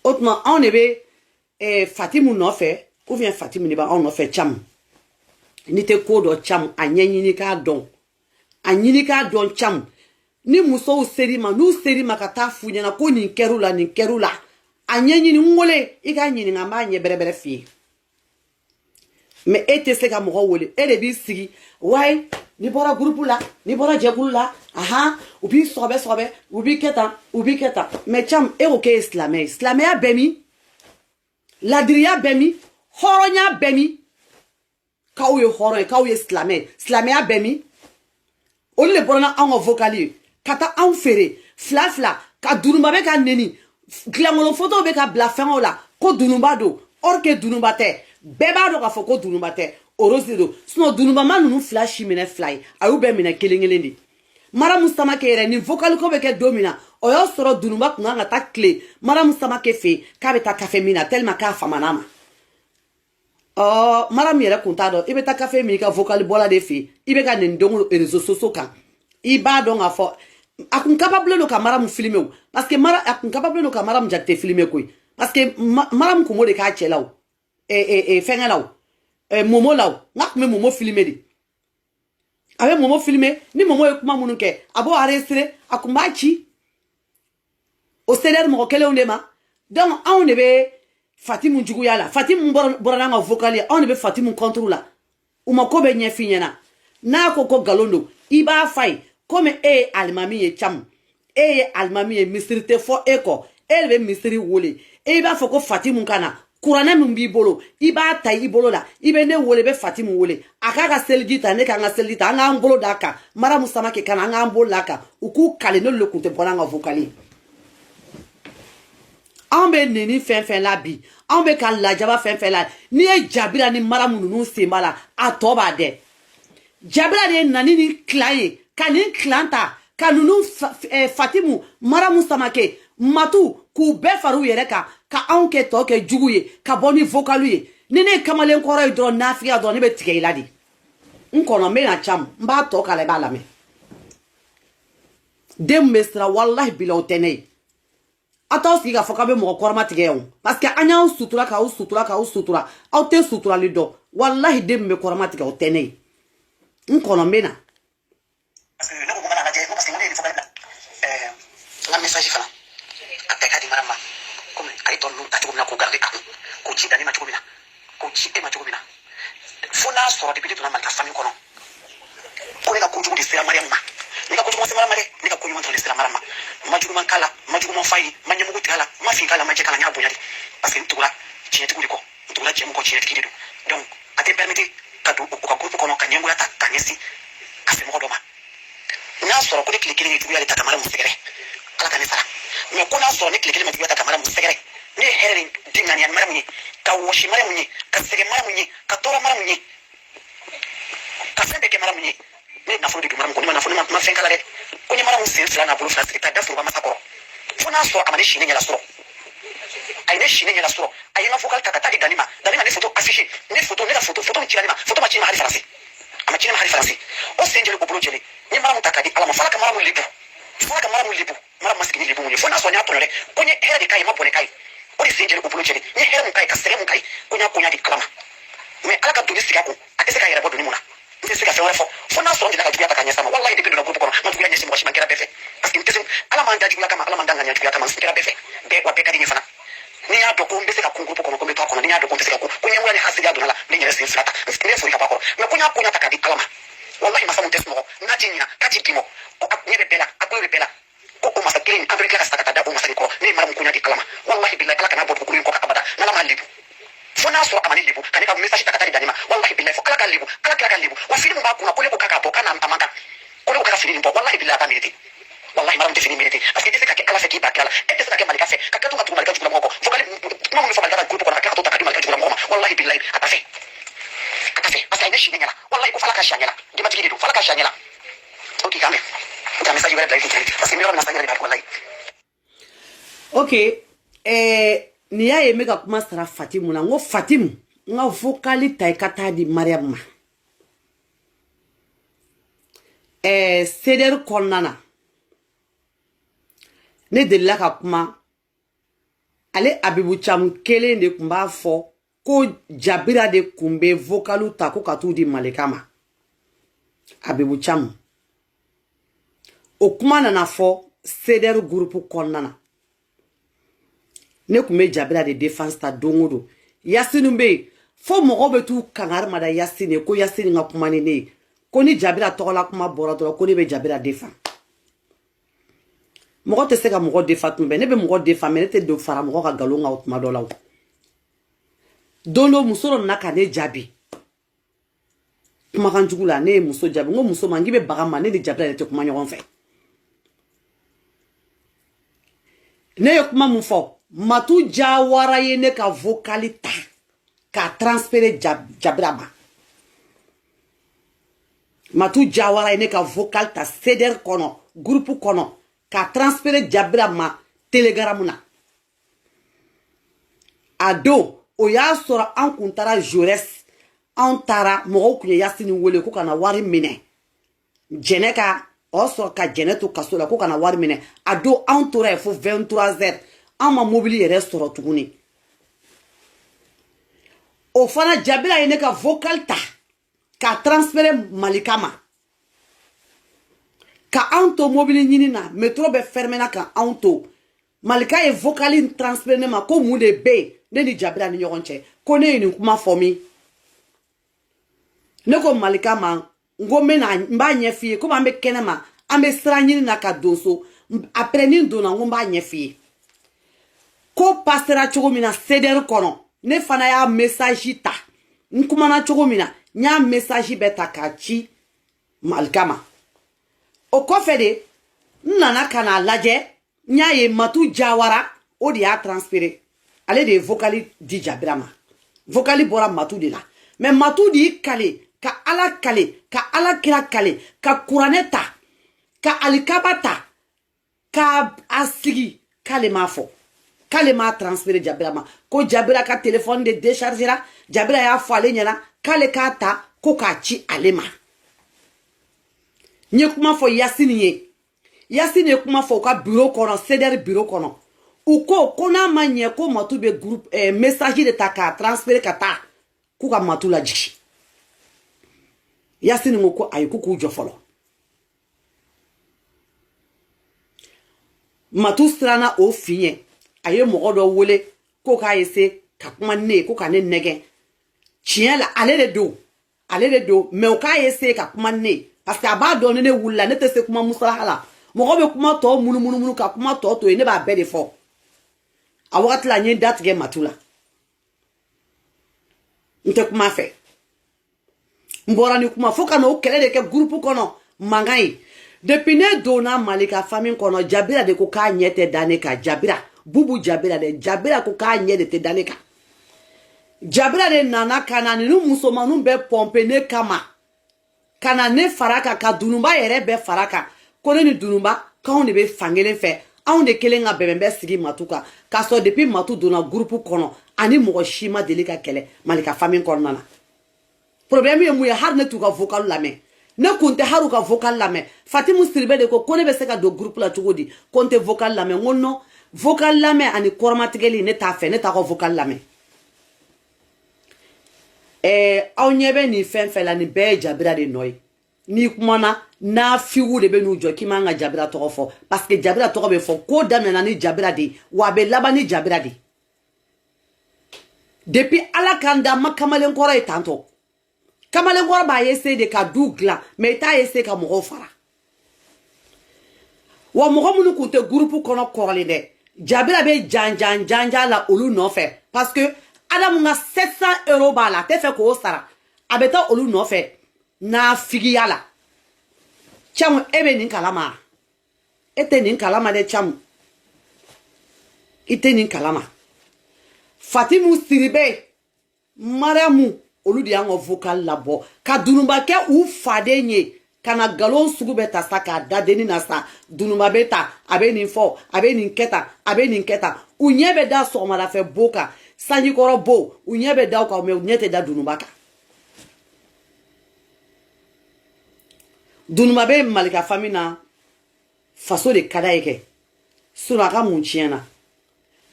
autrement on ebe Fatimu no fait ou bien Fatimu ni ba on no fait cham ni te ko do cham anyanyini ka don cham ni muso serima nu serima kata funya na ko ni kerula anyenyi ni ngole iga nyini ngamba nye bere fi mais ete se ka mo wole ele bi sigi why ni bora groupe la ni bora jekulu la aha ubi sobe ubi keta mais cham e oke islamé a bemi ladria bemi horonya bemi kawye horon kawye islamé a bemi on le borona en vocali kata en fere fla ka durumba be ka neni Glangolo photo be ka bla fengo la ko dunumba do orke dunumba te beba do ka fo ko dunumba te orosido sino dunumba manunu flash mine fly ayu be mine kelengelendi mara mustama ke re ni vocal ko be ke domina o yo soro dunumba kunga ngata clé mara mustama ke fe ka be ta café mina tellement ka famanama mara mi re kontado ibe ta café mi ka vocal bola de fe ibe ka ndongo réseaux sociaux kan iba do nga fo akun capable no kamara mu filmer parce que mara akun capable no kamara mu jakte filmer koy parce que mara mu ko de ka chelaw fengalaw momo law ngak me momo filmer di avec momo filmer ni momo e kuma munun ke abo arrêter akumba chi au célèbre mo kele ondema donc on ne be Fatimu njugu yala Fatimu borana nga vocali on ne be Fatimu contrôle ou ma ko be nye finyana na ko galondo iba fay comme almami ye cham almami ye misiri te fo eko elbe misiri wole e ba foko Fatimu kana kuranɛ min b'i bolo i b'a ta i bolo la i bɛ ne wele bɛ Fatimu wele a k'a ka seliji ta ne k'an ka seliji ta an k'an bolo d'a kan Maramu Samake kana an k'an bolo d'a kan u k'u kale n'olu le kun tɛ bɔ n'an ka vocal ye an bɛ neni fɛn fɛn la bi an bɛ ka lajaba fɛn fɛn la n'i ye Jabira ni Maramu ninnu sen b'a la a tɔ b'a dɛ Jabira de ye nani ni kilan ye ka nin kilan ta ka ninnu Fatimu Maramu Samake Matu k'u bɛɛ fara u yɛrɛ kan ka anw kɛ tɔ kɛ jugu ye ka bɔ ni vocal ye ni ne ye kamalen kɔrɔ ye dɔrɔn nafiya dɔrɔn ne bɛ tigɛ i la de n kɔnɔ n bɛ na cam n b'a tɔ k'a la i b'a lamɛn den min bɛ siran walahi bila o tɛ ne ye a t'aw sigi k'a fɔ k'a bɛ mɔgɔ kɔrɔma tigɛ yan o parce que an y'aw sutura k'aw sutura k'aw sutura aw tɛ suturali dɔn walahi den min bɛ kɔrɔma tigɛ o tɛ ne ye n kɔnɔ n bɛ na. N ka message fana a bɛɛ ka di Marama komi a ye tɔ ninnu ta cogo min na k'o garder a kun k'o ci Dani ma cogo min na k'o ci e ma cogo min na fo n'a sɔrɔ depuis ne donna Malika famille kɔnɔ ko ne ka kojugu de sera Mariam ma ne ka kojugu ma se Marama dɛ ne ka koɲuman dɔrɔn de sera Marama ma juguman k'a la ma juguman f'a ye ma ɲɛmugu tigɛ a la ma fin k'a la ma jɛ k'a la n y'a bonya de parce que n tugula tiɲɛtigiw de kɔ n tugula jɛmu kɔ tiɲɛtigi de don donc a tɛ permettre ka don u ka groupe kɔnɔ ka ɲɛgoya ta ka ɲɛsin ka se mɔgɔ dɔ ma n'a sɔrɔ ko ne tile kelen ye juguya de ta ka Mariam sɛgɛrɛ ala ka ne sara mais ko n'a sɔrɔ ne tile kelen ma juguya ta ka Mariam sɛgɛrɛ ne ye hɛrɛ de ŋaniya Mariam ye ka wɔsi Mariam ye ka sɛgɛn Mariam ye ka tɔɔrɔ Mariam ye ka fɛn bɛɛ kɛ Mariam ye ne ye nafolo de don Mariam kɔ ne ma nafolo ma fɛn kala dɛ ko ni Mariam sen fila n'a bolo fila sigi ka da foroba masa kɔrɔ fo n'a sɔrɔ a ma ne si ne ɲɛla sɔrɔ a ye ne si ne ɲɛla sɔrɔ a ye n ka vocal ta ka taa di Dani ma Dani ma ne photo affiché ne ka photo min cira ne ma photo ma ci ne ma hali faransi a ma ci ne ma hali faransi o sen jeli ko bolo jeli n ye Mariam ta ka di ala ma fala ka Mariam lebu fala ka Mariam lebu Mariam ma sigi ni lebu mun ye fo n'a sɔrɔ n y'a tɔnɔ dɛ ko n ye hɛrɛ de k'a ye n ma bɔnɛ k'a ye o de sen jeli ko bolo jeli n ye hɛrɛ mun k'a ye ka sɛgɛn mun k'a ye ko n y'a koɲa di ala ma mais ala ka doni sigi a kun a tɛ se k'a yɛrɛ bɔ doni mun na n tɛ se ka fɛn wɛrɛ fɔ fo n'a sɔrɔ n delila ka juguya ta ka ɲɛsin a ma walahi depuis donna groupe kɔnɔ n ma juguya ɲɛsin mɔgɔ si ma n kɛra bɛɛ fɛ parce que n tɛ se ala m'an da juguya kama ala m'an da ŋaniya juguya kama n kɛra bɛɛ fɛ bɛɛ wa bɛɛ ka di n ye fana ni y'a dɔn ko n bɛ se ka kun groupe kɔnɔ ko n bɛ to a kɔnɔ ni y'a dɔn ko n tɛ se ka kun ko ɲɛgoya ni hasidiya donna la n bɛ n yɛrɛ sen fila ta n bɛ foli ka bɔ a kɔrɔ mais ko n y'a koɲa ta ka di ala ma wallahi masa mun tɛ sunɔgɔ n'a ti ɲina k'a ti dimɔ ko ɲɛ bɛ bɛɛ la a kulo bɛ bɛɛ la ko o masa kelen an bɛ tila ka sa ka taa da o masa de kɔrɔ ne ye Mariam koɲa di ala ma wallahi bilahi ala kana bɔ dugukolo in kɔ ka abada n'ala m'a lebu fo n'a sɔrɔ a ma ne lebu ka ne ka message ta ka taa di Dani ma wallahi bilahi fo ala ka lebu ala kila ka lebu wa fini min b'a kunna ko ne ko k'a ka bɔ k'a n'a man kan ko ne ko k'a ka fini nin bɔ wallahi bilahi a t'a mérité wallahi Mariam tɛ fini mérité parce que i tɛ se ka kɛ ala fɛ k'i ba kira la e tɛ se ka kɛ Malika fɛ ka kila to ka tugu Malika jugulamɔgɔ kɔ vocal kuma minnu fɔ Malika ka groupe kɔnɔ ka kila ka to ta ka di Malika jugulamɔgɔ ma wallahi bilahi a t'a fɛ parce que a ye ne si ne ɲɛna wallahi ko fala ka si a ɲɛna denbatigi de don fala ka si a ɲɛna ok k'an mɛn n ka message wɛrɛ bila i kun tuguni parce que n bɛ yɔrɔ min na sa n yɛrɛ de b'a dɔn wallahi ok ni y'a ye n bɛ ka kuma sara Fatimu na n ko Fatimu n ka vocal ta i ka taa di Mariam ma CDR kɔnɔna na ne delila ka kuma ale Abibu Camu kelen de tun b'a fɔ ko Jabira de tun bɛ vocal ta ko ka t'u di Malika ma Abibu Camu o kuma nana fɔ CDR groupe kɔnɔna na ne tun bɛ Jabira de défense ta don o don Yasini bɛ yen fo mɔgɔw bɛ t'u kangari ma da Yasini ko Yasini ka kuma ni ne ye ko ni Jabira tɔgɔla kuma bɔra dɔrɔn ko ne bɛ Jabira défend mɔgɔ tɛ se ka mɔgɔ défend tun bɛ ne bɛ mɔgɔ défend mais ne tɛ don fara mɔgɔ ka nkalon kan o tuma dɔ la o don dɔ muso dɔ nana ka ne jaabi kumakan jugu la ne ye muso jaabi n ko muso ma n k'i bɛ baga ma ne ni Jabira de tɛ kuma ɲɔgɔn fɛ ne ye kuma mun fɔ Matu Jawara ye ne ka vocal ta ka transférer Jabira ma Matu Jawara ye ne ka vocal ta CDR kɔnɔ groupe kɔnɔ ka transférer Jabira ma Telegram na a don o y'a sɔrɔ an kun taara Jores an taara mɔgɔw kun ye Yasini wele ko ka na wari minɛ jɛnɛ ka o sɔrɔ ka jɛnɛ to kaso la ko ka na wari minɛ a don an tora yen fo 23h an ma mobili yɛrɛ sɔrɔ tuguni o fana Jabira ye ne ka vocal ta ka transférer Malika ma ka an to mobili ɲini na métro bɛ fermé na ka an to Malika ye vocal in transférer ne ma ko mun de bɛ yen ne ni Jabira ni ɲɔgɔn cɛ ko ne ye nin kuma fɔ min ne ko Malika ma n ko n b'a ɲɛf'i ye komi an bɛ kɛnɛ ma an bɛ sira ɲini na ka don so après ni n donna n ko n b'a ɲɛf'i ye ko passera cogo min na CDR kɔnɔ ne fana y'a message ta nkumana cogo mina nya message beta ka ci malkama o kɔfɛ de nana kana lajɛ nya ye Matu Jawara o de y'a transféré ale de vocali di Jabira ma vocali bɔra Matu de la mais Matu di kale ka ala kale ka ala kira kale ka kuranɛ ta ka alikaba ta ka asigi kale ma fɔ kale ma transféré Jabira ma ko Jabira ka téléphone de déchargera Jabira y'a fɔ ale ɲɛna kale k'a ta ko k'a ci ale ma nye kuma fɔ Yasini ye Yasini ye kuma fɔ ka bureau kɔnɔ CDR bureau kɔnɔ u ko n'a ma ɲɛ ko Matu be groupe message de ta k'a transféré ka taa k'u ka Matu lajigi Yasini ko ayi k'u jɔ fɔlɔ Matu siranna o fiɲɛ a ye mɔgɔ dɔ wele ko k'a essayer ka kuma ne ye ko ka ne nɛgɛn tiɲɛ la ale de don mais o k'a essayer ka kuma ne ye parce que a b'a dɔn ne wulila ne tɛ se kuma musalaha la mɔgɔ bɛ kuma tɔ munumunu ka kuma tɔ to ye ne b'a bɛɛ de fɔ a wagati la n ye da tigɛ Matu la n tɛ kuma fɛ n bɔra ni kuma fo ka n'o kɛlɛ de kɛ groupe kɔnɔ mankan ye depuis ne donna Malika famille kɔnɔ Jabira de ko k'a ɲɛ tɛ da ne kan Jabira Bubu Jabira de Jabira ko k'a ɲɛ de tɛ da ne kan Jabira de nana ka na ninnu musomanninw bɛ pomper ne kama ka na ne fara kan ka Dununba yɛrɛ bɛɛ fara kan ko ne ni Dununba k'anw de bɛ fankelen fɛ anw de kelen ka bɛnbɛn bɛ sigi Matu kan k'a sɔrɔ depuis Matu donna groupe kɔnɔ ani mɔgɔ si ma deli ka kɛlɛ Malika famille kɔnɔna na problème ye mun ye hali ne t'u ka vocal lamɛn ne kun tɛ hali u ka vocal lamɛn Fatimu Siribe de ko ne bɛ se ka don groupe la cogo di ko n tɛ vocal lamɛn n ko non vocal lamɛn ani kɔrɔmatigɛli ne t'a fɛ ne t'a ka vocal lamɛn aw ɲɛ bɛ nin fɛn fɛn la nin bɛɛ ye Jabira de nɔ ye n'i kumana n'a figu de bɛ n'u jɔ k'i man ka Jabira tɔgɔ fɔ parce que Jabira tɔgɔ bɛ fɔ ko daminɛna ni Jabira de ye wa a bɛ laban ni Jabira de ye depuis ala k'an da ma kamalenkɔrɔ ye tantɔ kamalenkɔrɔ b'a essayer de ka du dilan mais i t'a essayer ka mɔgɔw fara wa mɔgɔ minnu kun tɛ groupe kɔnɔ kɔrɔlen dɛ Jabira bɛ janja la olu nɔfɛ parce que Adamu ka 700 € b'a la a tɛ fɛ k'o sara a bɛ taa olu nɔfɛ n'a figiya la Camu e bɛ nin kalama e tɛ nin kalama dɛ Camu i tɛ nin kalama Fatimu Siribe Mariamu olu de y'an ka vocal labɔ ka Dununba kɛ u faden ye ka na galon sugu bɛ ta sa k'a da denni na sa Dununba bɛ ta a bɛ nin fɔ a bɛ nin kɛ tan a bɛ nin kɛ tan u ɲɛ bɛ da sɔgɔmadafɛ bo kan sanjikɔrɔ bo u ɲɛ bɛ da o kan mais u ɲɛ tɛ da Dununba kan Dununba bɛ Malika famille na faso de ka d'a ye kɛ sinon a ka mun tiɲɛna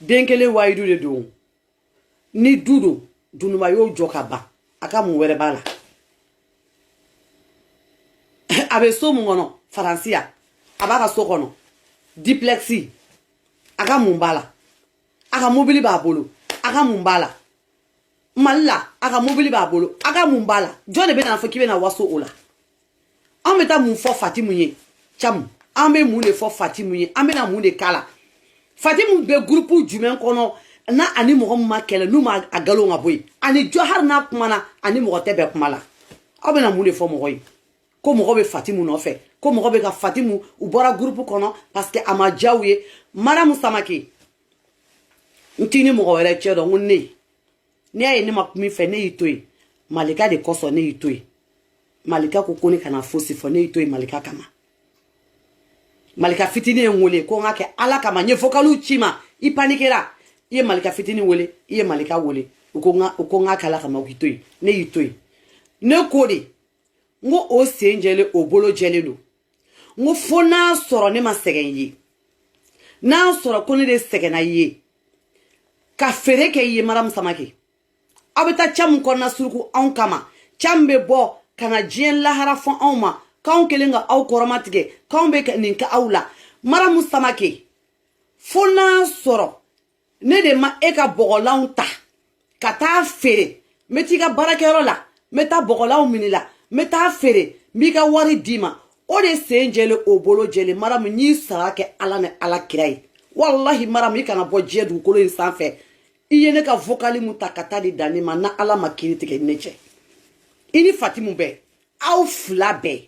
den kelen wayidu de don ni du don Dununba y'o jɔ ka ban a ka mun wɛrɛ b'a la a bɛ so mun kɔnɔ Faransiya a b'a ka so kɔnɔ diplexi a ka mun b'a la a ka mobili b'a bolo a ka mun b'a la Mali la a ka mobili b'a bolo a ka mun b'a la jɔn de bɛ na fɔ k'i bɛ na waso o la an bɛ taa mun fɔ Fatimu ye Camu an bɛ mun de fɔ Fatimu ye an bɛ na mun de k'a la Fatimu bɛ groupe jumɛn kɔnɔ n'a ani mɔgɔ min ma kɛlɛ n'u ma a galon ka bɔ yen ani jɔ hali n'a kumana ani mɔgɔ tɛ bɛn kuma la aw bɛ na mun de fɔ mɔgɔ ye ko mɔgɔ bɛ Fatimu nɔfɛ ko mɔgɔ bɛ ka Fatimu u bɔra groupe kɔnɔ parce que a ma diya u ye Mariamu Samake n t'i ni mɔgɔ wɛrɛ cɛ dɔn n ko ne y'a ye ne ma min fɛ ne y'i to yen Malika de kɔsɔn ne y'i to yen Malika ko ne kana fosi fɔ ne y'i to yen Malika kama Malika fitinin ye n wele ko n ka kɛ ala kama n ye vocalu ci ma i panikera i ye Malika fitinin wele i ye Malika wele u ko n ka kala kama u k'i to yen ne y'i to yen ne ko de n ko o sen jɛlen o bolo jɛlen don n ko fo n'a sɔrɔ ne ma sɛgɛn i ye n'a sɔrɔ ko ne de sɛgɛnna i ye ka feere kɛ i ye Mariamu Samake aw bɛ taa Camu kɔnɔna suruku anw kama Camu bɛ bɔ ka na diɲɛ lahara fɔ anw ma k'anw kelen ka aw kɔrɔmatigɛ k'anw bɛ nin kɛ aw la Mariamu Samake fo n'a sɔrɔ ne de ma e ka bɔgɔlanw ta ka taa feere n bɛ t'i ka baarakɛyɔrɔ la n bɛ taa bɔgɔlanw minɛ la n bɛ taa feere n b'i ka wari d'i ma o de sen jɛlen o bolo jɛlen Mariamu n y'i sara kɛ ala ni ala kira ye walahi Mariamu i kana bɔ diɲɛ dugukolo in sanfɛ i ye ne ka vocali mu ta ka taa di danni ma na ala ma kiri tigɛ ne cɛ i ni Fatimu bɛɛ aw fila bɛɛ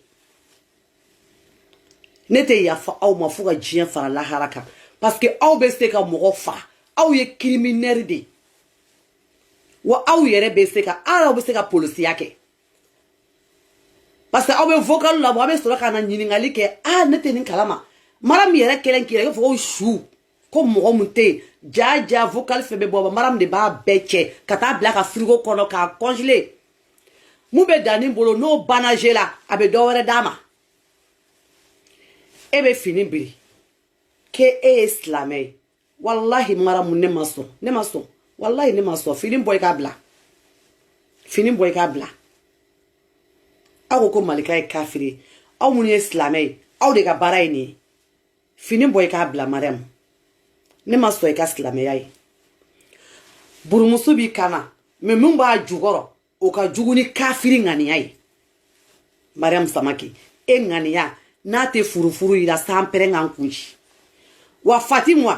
ne tɛ yafa aw ma fo ka diɲɛ fara lahara kan parce que aw bɛ se ka mɔgɔ fa aw ye criminel de wa aw yɛrɛ bɛ se ka aw bɛ se ka polisiya kɛ parce que aw bɛ vocal labɔ aw bɛ sɔrɔ ka na ɲininkali kɛ ne tɛ nin kalama Maram yɛrɛ kelen k'i yɛrɛ fɔ ko su ko mɔgɔ mun tɛ yen ja vocal fɛn bɛ bɔ Maram de b'a bɛɛ cɛ ka taa bila ka frigo kɔnɔ k'a congeler mun bɛ danni bolo n'o banna je la a bɛ dɔ wɛrɛ d'a ma e bɛ fini biri k'e ye silamɛ ye wallahi Maram ne ma sɔn wallahi ne ma sɔn fini bɔ i k'a bila aw ko Malika ye kafiri aw mun ye silamɛ ye aw de ka baara ye nin ye fini bɔ i k'a bila Mariam ne ma sɔn i ka silamɛya ye burumuso b'i kana mais mun b'a jukɔrɔ o ka jugu ni kafiri ŋaniya ye Mariam Samake e ŋaniya n'a tɛ furufuru yira san pɛrɛn kan kunci wa Fatimu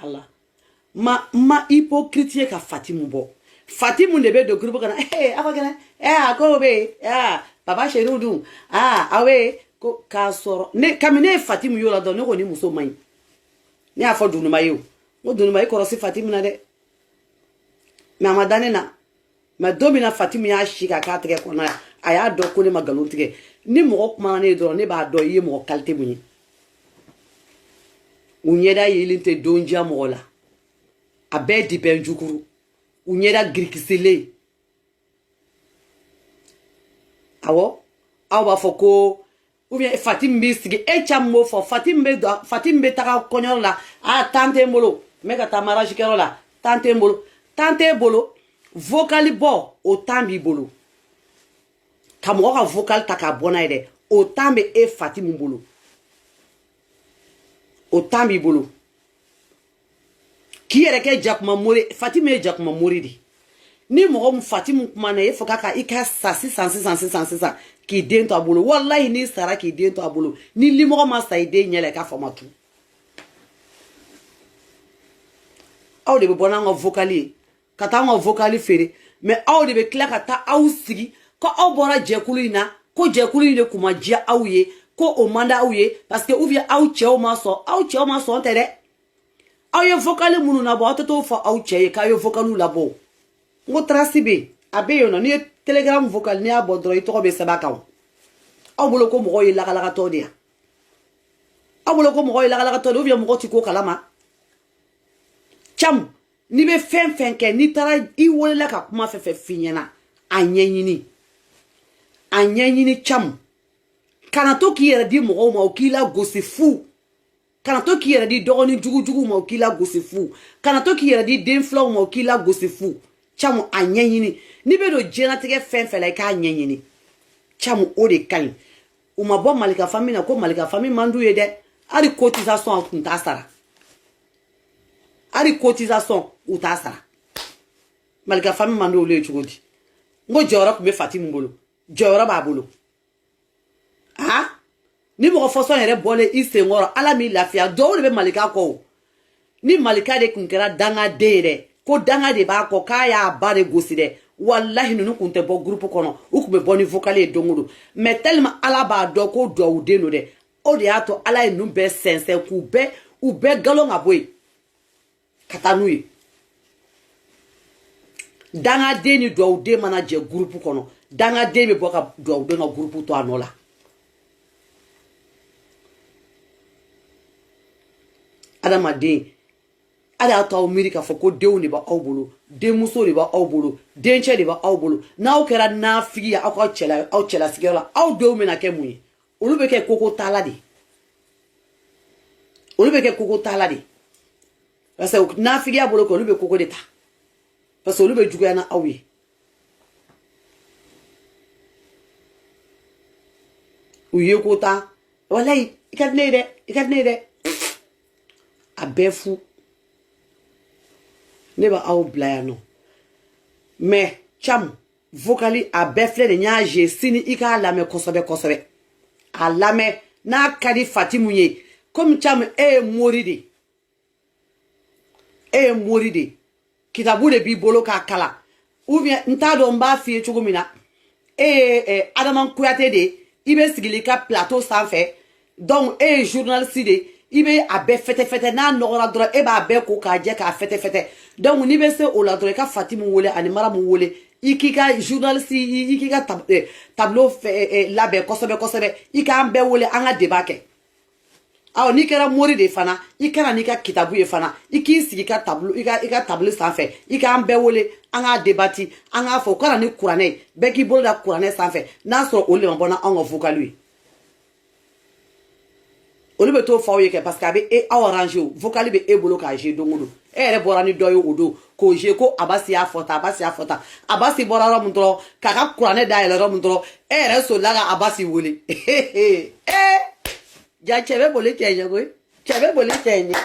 Allah ma hypocrite ye ka Fatimu bɔ Fatimu de bɛ don groupe kana aw ka kɛnɛ ko bɛ papa chéri dun awe ko k'a sɔrɔ ne kabini ne ye Fatimu y'o la dɔn ne ko ni muso man ɲi ne y'a fɔ Dunuma ye o ko Dunuma i kɔrɔsi Fatimu na dɛ mais a ma da ne na mais don min na Fatimu y'a si ka k'a tɛgɛ kɔnɔ yan a y'a dɔn ko ne ma nkalon tigɛ ni mɔgɔ kumana ne ye dɔrɔn ne b'a dɔn i ye mɔgɔ qualité mun ye u ɲɛda yelen tɛ don diya mɔgɔ la a bɛɛ dibɛn jukuru u ɲɛda girikiselen awɔ aw b'a fɔ ko ou bien Fatimu b'i sigi e caman b'o fɔ Fatimu bɛ taga kɔɲɔyɔrɔ la tan tɛ n bolo n bɛ ka taa mariage kɛyɔrɔ la tan tɛ n bolo vocal bɔ o tan b'i bolo ka mɔgɔ ka vocal ta k'a bɔ n'a ye dɛ o tan bɛ e Fatimu bolo o tan b'i bolo k'i yɛrɛ kɛ jakuma mori Fatimu ye jakuma mori de ni mɔgɔ mun Fatimu kuma na e fɔ k'a i ka sa sisan k'i den to a bolo wallahi ni sara k'i den to a bolo ni limɔgɔ ma sa i den ɲɛ la i k'a fɔ ma tu aw de bɛ bɔ n'an ka vocal ye ka taa an ka vocal feere mais aw de bɛ tila ka taa aw sigi ko aw bɔra jɛkulu in na ko jɛkulu in de kun ma diya aw ye ko o man di aw ye parce que ou bien aw cɛw ma sɔn tɛ dɛ aw ye vocal minnu labɔ aw tɛ t'o fɔ aw cɛ ye k'aw ye vocal labɔ n ko trace bɛ yen a bɛ yen nɔ n'i ye telegram vocal n'i y'a bɔ dɔrɔn i tɔgɔ bɛ sɛbɛn a kan aw bolo ko mɔgɔw ye lagalakatɔ de ye aw bolo ko mɔgɔw ye lagalakatɔ de ou bien mɔgɔ tɛ ko kalama Camu n'i bɛ fɛn fɛn kɛ n'i taara i wolola ka kuma fɛn fɛn f'i ɲɛna a ɲɛɲini Camu kana to k'i yɛrɛ di mɔgɔw ma o k'i la gosi fu kana to k'i yɛrɛ di dɔgɔnin jugujugu ma o k'i la gosi fu kana to k'i yɛrɛ di den filaw ma o k'i la gosi fu Camu a ɲɛɲini n'i bɛ don diɲɛlatigɛ fɛn fɛn la i k'a ɲɛɲini Camu o de ka ɲi u ma bɔ Malika famille na ko Malika famille man d'u ye dɛ hali cotisation a tun t'a sara hali cotisation u t'a sara Malika famille man d'olu ye cogo di n ko jɔyɔrɔ tun bɛ Fatimu bolo jɔyɔrɔ b'a bolo ni mɔgɔ fɔsɔn yɛrɛ bɔlen i senkɔrɔ ala m'i lafiya dɔw de bɛ Malika kɔ o ni Malika de tun kɛra dangaden ye dɛ ko danga de b'a kɔ k'a y'a ba de gosi dɛ wallahi ninnu tun tɛ bɔ groupe kɔnɔ u tun bɛ bɔ ni vocal ye don o don mais tellement ala b'a dɔn ko duwawuden don dɛ o de y'a to ala ye ninnu bɛɛ sɛnsɛn k'u bɛɛ galon ka bɔ yen ka taa n'u ye dangaden ni duwawuden mana jɛ groupe kɔnɔ dangaden bɛ bɔ ka duwawuden ka groupe to a nɔ la adamaden ala y'a to aw miiri k'a fɔ ko denw de b'aw bolo denmuso de b'aw bolo dencɛ de b'aw bolo n'aw kɛra nafigi ye aw ka cɛlasigiyɔrɔ la aw denw bɛna kɛ mun ye olu bɛ kɛ koko taala de parce que nafigiya bolo kɛ olu bɛ koko de ta parce que olu bɛ juguya na aw ye u ye ko ta walayi i ka di ne ye dɛ a bɛɛ fu ne b'a aw bila yan nɔ mais Camu vocali a bɛɛ filɛ nin y'a je sini i k'a lamɛn kosɛbɛ a lamɛn n'a ka di Fatimu ye comme Camu e ye mori de kitabu de b'i bolo k'a kala ou bien n t'a dɔn n b'a f'i ye cogo min na Adama Kuyate de i bɛ sigili ka plateau sanfɛ donc ye journaliste de i bɛ a bɛɛ fɛtɛ n'a nɔgɔra dɔrɔn e b'a bɛɛ ko k'a jɛ k'a fɛtɛ donc n'i bɛ se o la dɔrɔn i ka Fatimu wele ani Maramu wele i k'i ka journaliste i k'i ka tableau labɛn kosɛbɛ i k'an bɛɛ wele an ka débat kɛ aw n'i kɛra mori de fana i kana n'i ka kitabu ye fana i k'i sigi ka tableau i ka tableau sanfɛ i k'an bɛɛ wele an k'a débati an k'a fɔ kana ni kuranɛ ye bɛɛ k'i bolo da kuranɛ sanfɛ n'a sɔrɔ olu de ma bɔ n'anw ka vocal ye olu bɛ t'o fɔ aw ye kɛ parce que a bɛ aw arrangé o vocal bɛ e bolo k'a jouer don o don e yɛrɛ bɔra ni dɔ ye o don k'o jouer ko Abasi y'a fɔ tan Abasi bɔra yɔrɔ min dɔrɔn k'a ka kuranɛ dayɛlɛ yɔrɔ min dɔrɔn e yɛrɛ solila ka Abasi wele ja cɛ bɛ boli cɛ ɲɛ koyi cɛ bɛ boli cɛ ɲɛ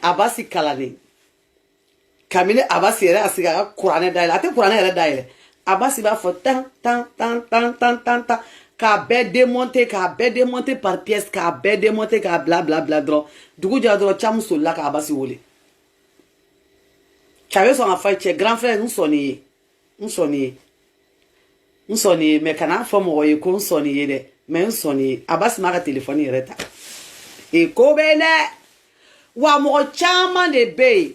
Abasi kalannen kabini Abasi yɛrɛ a sigi a ka kuranɛ dayɛlɛ a tɛ kuranɛ yɛrɛ dayɛlɛ Abasi b'a fɔ tan k'a bɛɛ démonter par pièce k'a bɛɛ démonter k'a bila dɔrɔn dugu jɛra dɔrɔn Camu solila ka Abasi wele cɛ bɛ sɔn ka fɔ cɛ grand frère n sɔnni ye mais kana fɔ mɔgɔ ye ko n sɔnni ye dɛ mais n sɔnni ye Abasi m'a ka téléphone yɛrɛ ta ko bɛ dɛ wa mɔgɔ caman de bɛ yen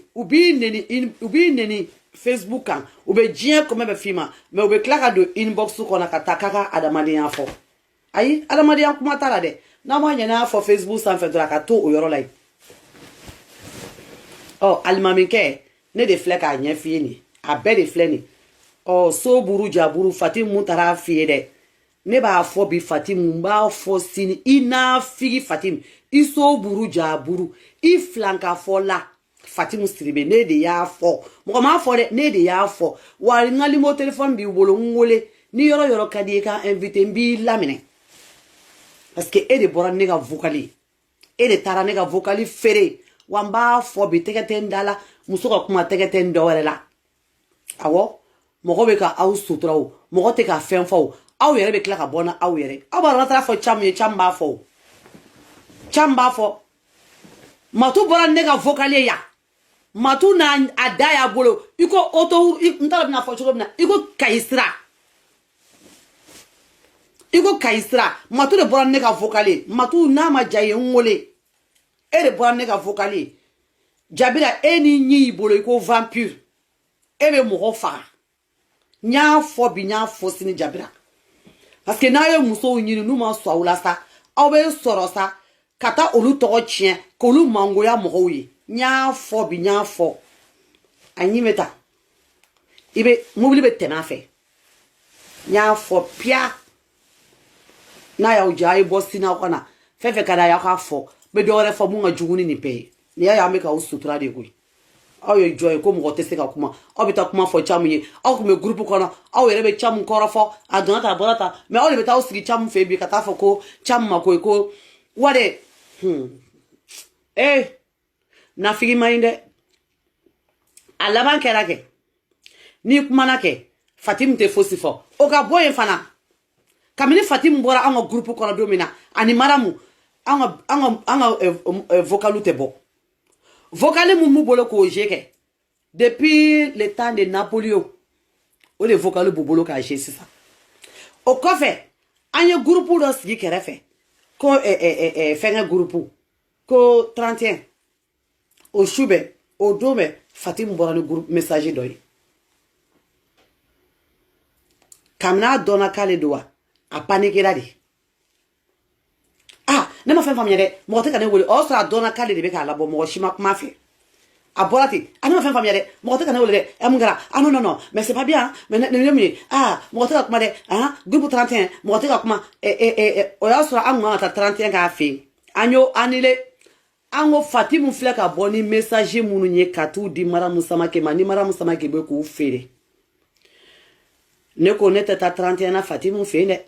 u b'i neni Facebook kan u bɛ diɲɛ kɔmɛ bɛ f'i ma mais u bɛ tila ka don inbox kɔnɔ ka taa k'a ka adamadenya fɔ ayi adamadenya kuma t'a la dɛ n'a ma ɲɛ n'a fɔ Facebook sanfɛ dɔrɔn a ka to o yɔrɔ la yen alimamikɛ ne de filɛ k'a ɲɛ f'i ye nin a bɛɛ de filɛ nin so buru jaburu Fatimu taara f'i ye dɛ ne b'a fɔ bi Fatimu n b'a fɔ sini i n'a figi Fatimu i so buru jaburu i filankafɔ la Fatimu Sidibe ne de y'a fɔ mɔgɔ m'a fɔ dɛ ne de y'a fɔ wa n ka numéro téléphone b'i bolo n wele ni yɔrɔ ka di i ka invité n b'i laminɛ parce que e de bɔra ne ka vocal e de taara ne ka vocal feere wa n b'a fɔ bi tɛgɛ tɛ n da la muso ka kuma tɛgɛ tɛ n dɔ wɛrɛ la awɔ mɔgɔ bɛ ka aw sutura o mɔgɔ tɛ ka fɛn fɔ o aw yɛrɛ bɛ tila ka bɔ na aw yɛrɛ aw b'a dɔn taara fɔ Camu ye Camu b'a fɔ o Camu b'a fɔ Matu bɔra ne ka vocal ye yan Matu n'a a da y'a bolo i ko auto n t'a dɔn bɛna fɔ cogo min na i ko Kayisira Matu de bɔra ne ka vocal ye Matu n'a ma ja ye n wele e de bɔra ne ka vocal ye Jabira e ni ɲi y'i bolo i ko vampire e bɛ mɔgɔ faga n y'a fɔ bi n y'a fɔ sini Jabira parce que n'a ye musow ɲini n'u ma sɔn aw la sa aw bɛ sɔrɔ sa ka taa olu tɔgɔ tiɲɛ k'olu mangoya mɔgɔw ye n y'a fɔ bi n y'a fɔ a ɲi bɛ ta i bɛ mobili bɛ tɛmɛ a fɛ n y'a fɔ piya n'a y'aw ja a ye bɔ sini aw ka na fɛn fɛn ka d'a ye aw k'a fɔ n bɛ dɔ wɛrɛ fɔ mun ka jugu ni nin bɛɛ ye nin y'a ye an bɛ k'aw sutura de koyi aw ye jɔ ye ko mɔgɔ tɛ se ka kuma aw bɛ taa kuma fɔ Camu ye aw tun bɛ groupe kɔnɔ aw yɛrɛ bɛ Camu kɔrɔfɔ a donna ta a bɔra ta mais aw de bɛ taa aw sigi Camu fɛ yen bi ka taa fɔ ko Camu ma ko ye ko wa de nafigi ma ɲi dɛ a laban kɛra kɛ n'i kumana kɛ Fatimu tɛ fosi fɔ o ka bɔ yen fana kabini Fatimu bɔra an ka groupe kɔnɔ don min na ani Maramu an ka vocal tɛ bɔ vocal mun b'u bolo k'o jeu kɛ depuis le temps de Napoléon o de vocal b'u bolo k'a jeu sisan o kɔfɛ an ye groupe dɔ sigi kɛrɛfɛ ko fɛngɛ groupe ko 31 o su bɛɛ o don bɛɛ Fatimu bɔra ni groupe message dɔ ye kabini a dɔnna k'ale don wa a paniquera de ne ma fɛn faamuya dɛ mɔgɔ tɛ ka ne wele o y'a sɔrɔ a dɔnna k'ale de bɛ k'a labɔ mɔgɔ si ma kuma fɛ a bɔra ten ne ma fɛn faamuya dɛ mɔgɔ tɛ ka ne wele dɛ mun kɛra non mais c'est pas bien mais ne mun ye mɔgɔ tɛ ka kuma dɛ groupe 31 mɔgɔ tɛ ka kuma o y'a sɔrɔ an kun kan ka taa 31 k'a fɛ yen an y'o annulé an ko Fatimu filɛ ka bɔ ni message minnu ye ka t'u di Maramu Samake ma ni Maramu Samake bɛ k'u feere ne ko ne tɛ taa 31 na Fatimu fɛ yen dɛ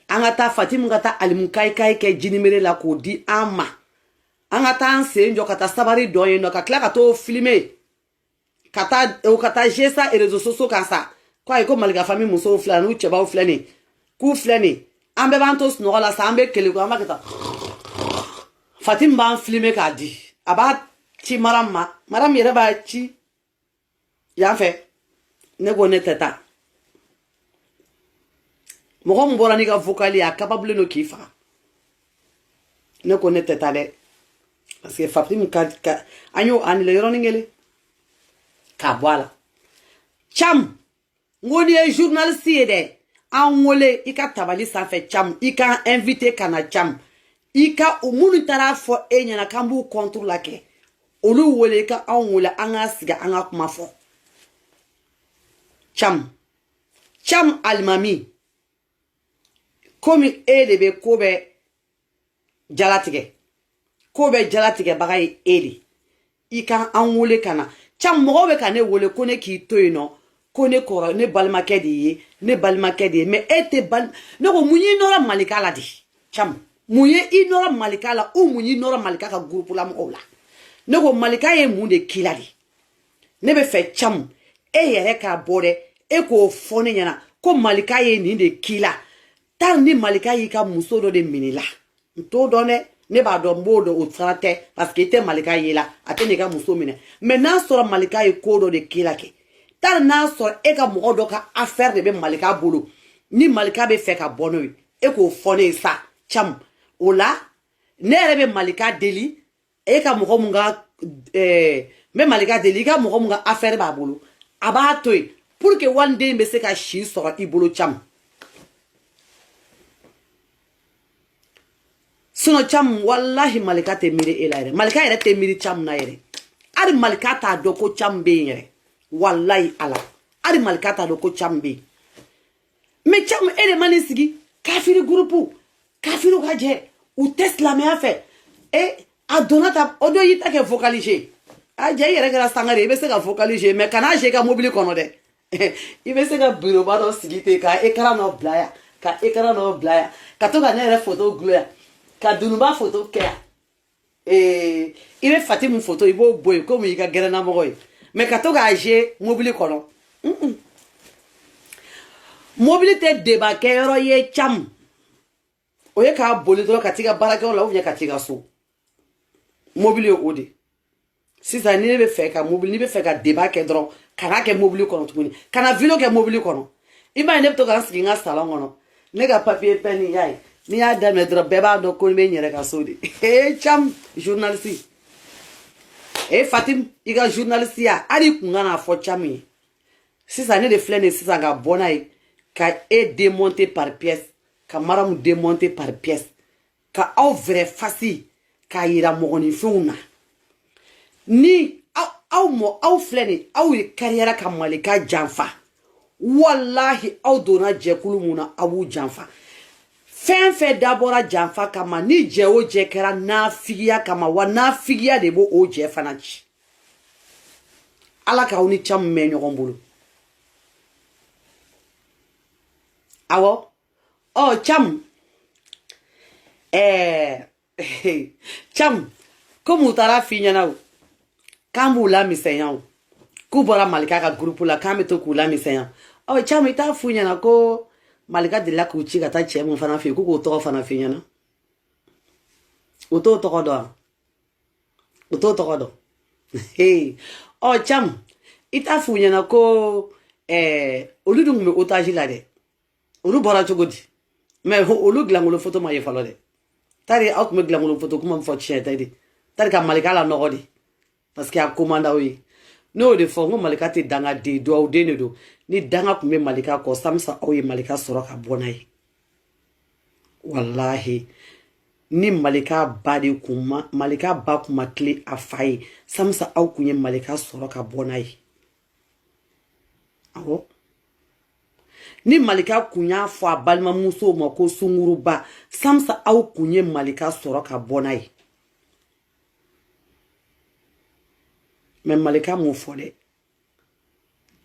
an ka taa Fatimu ka taa alimukayi kɛ jinimere la k'o di an ma an ka taa an sen jɔ ka taa sabari dɔ yen nɔ ka tila ka t'o filmer ka taa jesa réseaux sociaux kan sa ko ayi ko Malika famille musow filɛ n'u cɛbaw filɛ nin k'u filɛ nin an bɛɛ b'an to sunɔgɔ la sa an bɛ kele ko an b'a kɛ tan Fatimu b'an filmer k'a di a b'a ci maram yɛrɛ b'a ci yan fɛ ne ko ne tɛ taa mɔgɔ min bɔra n'i ka vocal a capable no k'i faga ne ko ne tɛ taa dɛ parce que Fatim ka an y'o annulé yɔrɔnin kelen k'a bɔ a la Cham ngo ni ye journaliste ye dɛ an wele i ka tabali sanfɛ Cham i ka invité ka na Cham i ka minnu taara fɔ e ɲɛna k'an b'u contre la kɛ olu wele i ka anw wele an ka sigi an ka kuma fɔ Cham alimami komi e de bɛ ko bɛ jalatigɛ baga ye e de i ka an wele ka na Cham mɔgɔw bɛ ka ne wele ko ne k'i to yen nɔ ko ne kɔrɔ ne balimakɛ de ye mais e tɛ ne ko mun y'i nɔrɔ Malika la de Cham mun ye i nɔrɔ Malika la ou mun y'i nɔrɔ Malika ka groupe la mɔgɔw la ne ko Malika ye mun de k'i la de ne bɛ fɛ Cham e yɛrɛ k'a bɔ dɛ e k'o fɔ ne ɲɛna ko Malika ye nin de k'i la tar ni Malika y'i ka muso dɔ de minɛ la n t'o dɔn dɛ ne b'a dɔn n b'o dɔn o sara tɛ parce que i tɛ Malika ye la a tɛ n'i ka muso minɛ mais n'a sɔrɔ Malika ye ko dɔ de k'i la kɛ tar n'a sɔrɔ e ka mɔgɔ dɔ ka affaire de bɛ Malika bolo ni Malika bɛ fɛ ka bɔ n'o ye e k'o fɔ ne ye sa Cham o la ne yɛrɛ bɛ Malika deli e ka mɔgɔ mun ka n bɛ Malika deli i ka mɔgɔ mun ka affaire b'a bolo a b'a to yen pour que waliden bɛ se ka si sɔrɔ i bolo Cham sinon Cham wallahi Malika tɛ miiri e la yɛrɛ Malika yɛrɛ tɛ miiri Cham na yɛrɛ hali Malika t'a dɔn ko Cham bɛ yen yɛrɛ wallahi ala hali Malika t'a dɔn ko Cham bɛ yen mais Cham e de mani sigi kafiri groupe kafiriw ka jɛ u tɛ silamɛya fɛ a donna ta o dɔ y'i ta kɛ vocaliser a jɛ i yɛrɛ kɛra sangare i bɛ se ka vocaliser mais kana jɛ i ka mobili kɔnɔ dɛ i bɛ se ka bureau ba dɔ sigi ten ka écran dɔ bila yan ka écran dɔ bila yan ka to ka ne yɛrɛ photo gulon yan ka Dunuba photo kɛ yan i bɛ Fatimu photo i b'o bɔ yen komi i ka gɛrɛnamɔgɔ ye mais ka to k'a jɛ mobili kɔnɔ mobili tɛ débat kɛyɔrɔ ye Cham o ye k'a boli dɔrɔn ka t'i ka baarakɛyɔrɔ la ou bien ka t'i ka so mobili ye o de sisan ni ne bɛ fɛ ka mobili ni bɛ fɛ ka débat kɛ dɔrɔn kana kɛ mobili kɔnɔ tuguni kana video kɛ mobili kɔnɔ i b'a ye ne bɛ to ka n sigi n ka salon kɔnɔ ne ka papier pɛn ni y'a ye n'i y'a daminɛ dɔrɔn bɛɛ b'a dɔn ko n bɛ n yɛrɛ ka so de Cham journaliste Fatim i ka journaliste ya hali i kun ka n'a fɔ Cham ye sisan ne de filɛ nin sisan ka bɔ n'a ye ka e démonter par pièce ka Maramu démonter par pièce ka aw vrai face k'a yira mɔgɔninfɛnw na ni aw filɛ nin aw ye carrière ka Malika janfa wallahi aw donna jɛkulu mun na aw b'u janfa fɛn fɛn dabɔra janfa kama ni jɛ o jɛ kɛra nafigiya kama wa nafigiya de b'o jɛ fana ci ala k'aw ni Cham mɛn ɲɔgɔn bolo awɔ Cham Cham komi u taara f'i ɲɛna o k'an b'u lamisɛnya o k'u bɔra Malika ka groupe la k'an bɛ to k'u lamisɛnya Cham i t'a f'u ɲɛna ko Malika delila k'u ci ka taa cɛ mun fana fɛ yen k'o tɔgɔ fana f'i ɲɛna o t'o tɔgɔ dɔn o t'o tɔgɔ dɔn Cham i t'a f'u ɲɛna ko olu dun tun bɛ otage la dɛ olu bɔra cogo di mais olu dilankolon photo ma ye fɔlɔ dɛ tari aw tun bɛ dilankolon photo kuma min fɔ tiɲɛ tɛ de tari ka Malika la nɔgɔ de parce que a commande aw ye ne y'o de fɔ n ko Malika tɛ dangaden duwawu den de don ni danga tun bɛ Malika kɔ samisa aw ye Malika sɔrɔ ka bɔ n'a ye wallahi ni Malika ba de kun ma Malika ba kun ma tile a fa ye samisa aw kun ye Malika sɔrɔ ka bɔ n'a ye awɔ ni Malika kun y'a fɔ a balimamusow ma ko sunguruba samisa aw kun ye Malika sɔrɔ ka bɔ n'a ye mais Malika m'o fɔ dɛ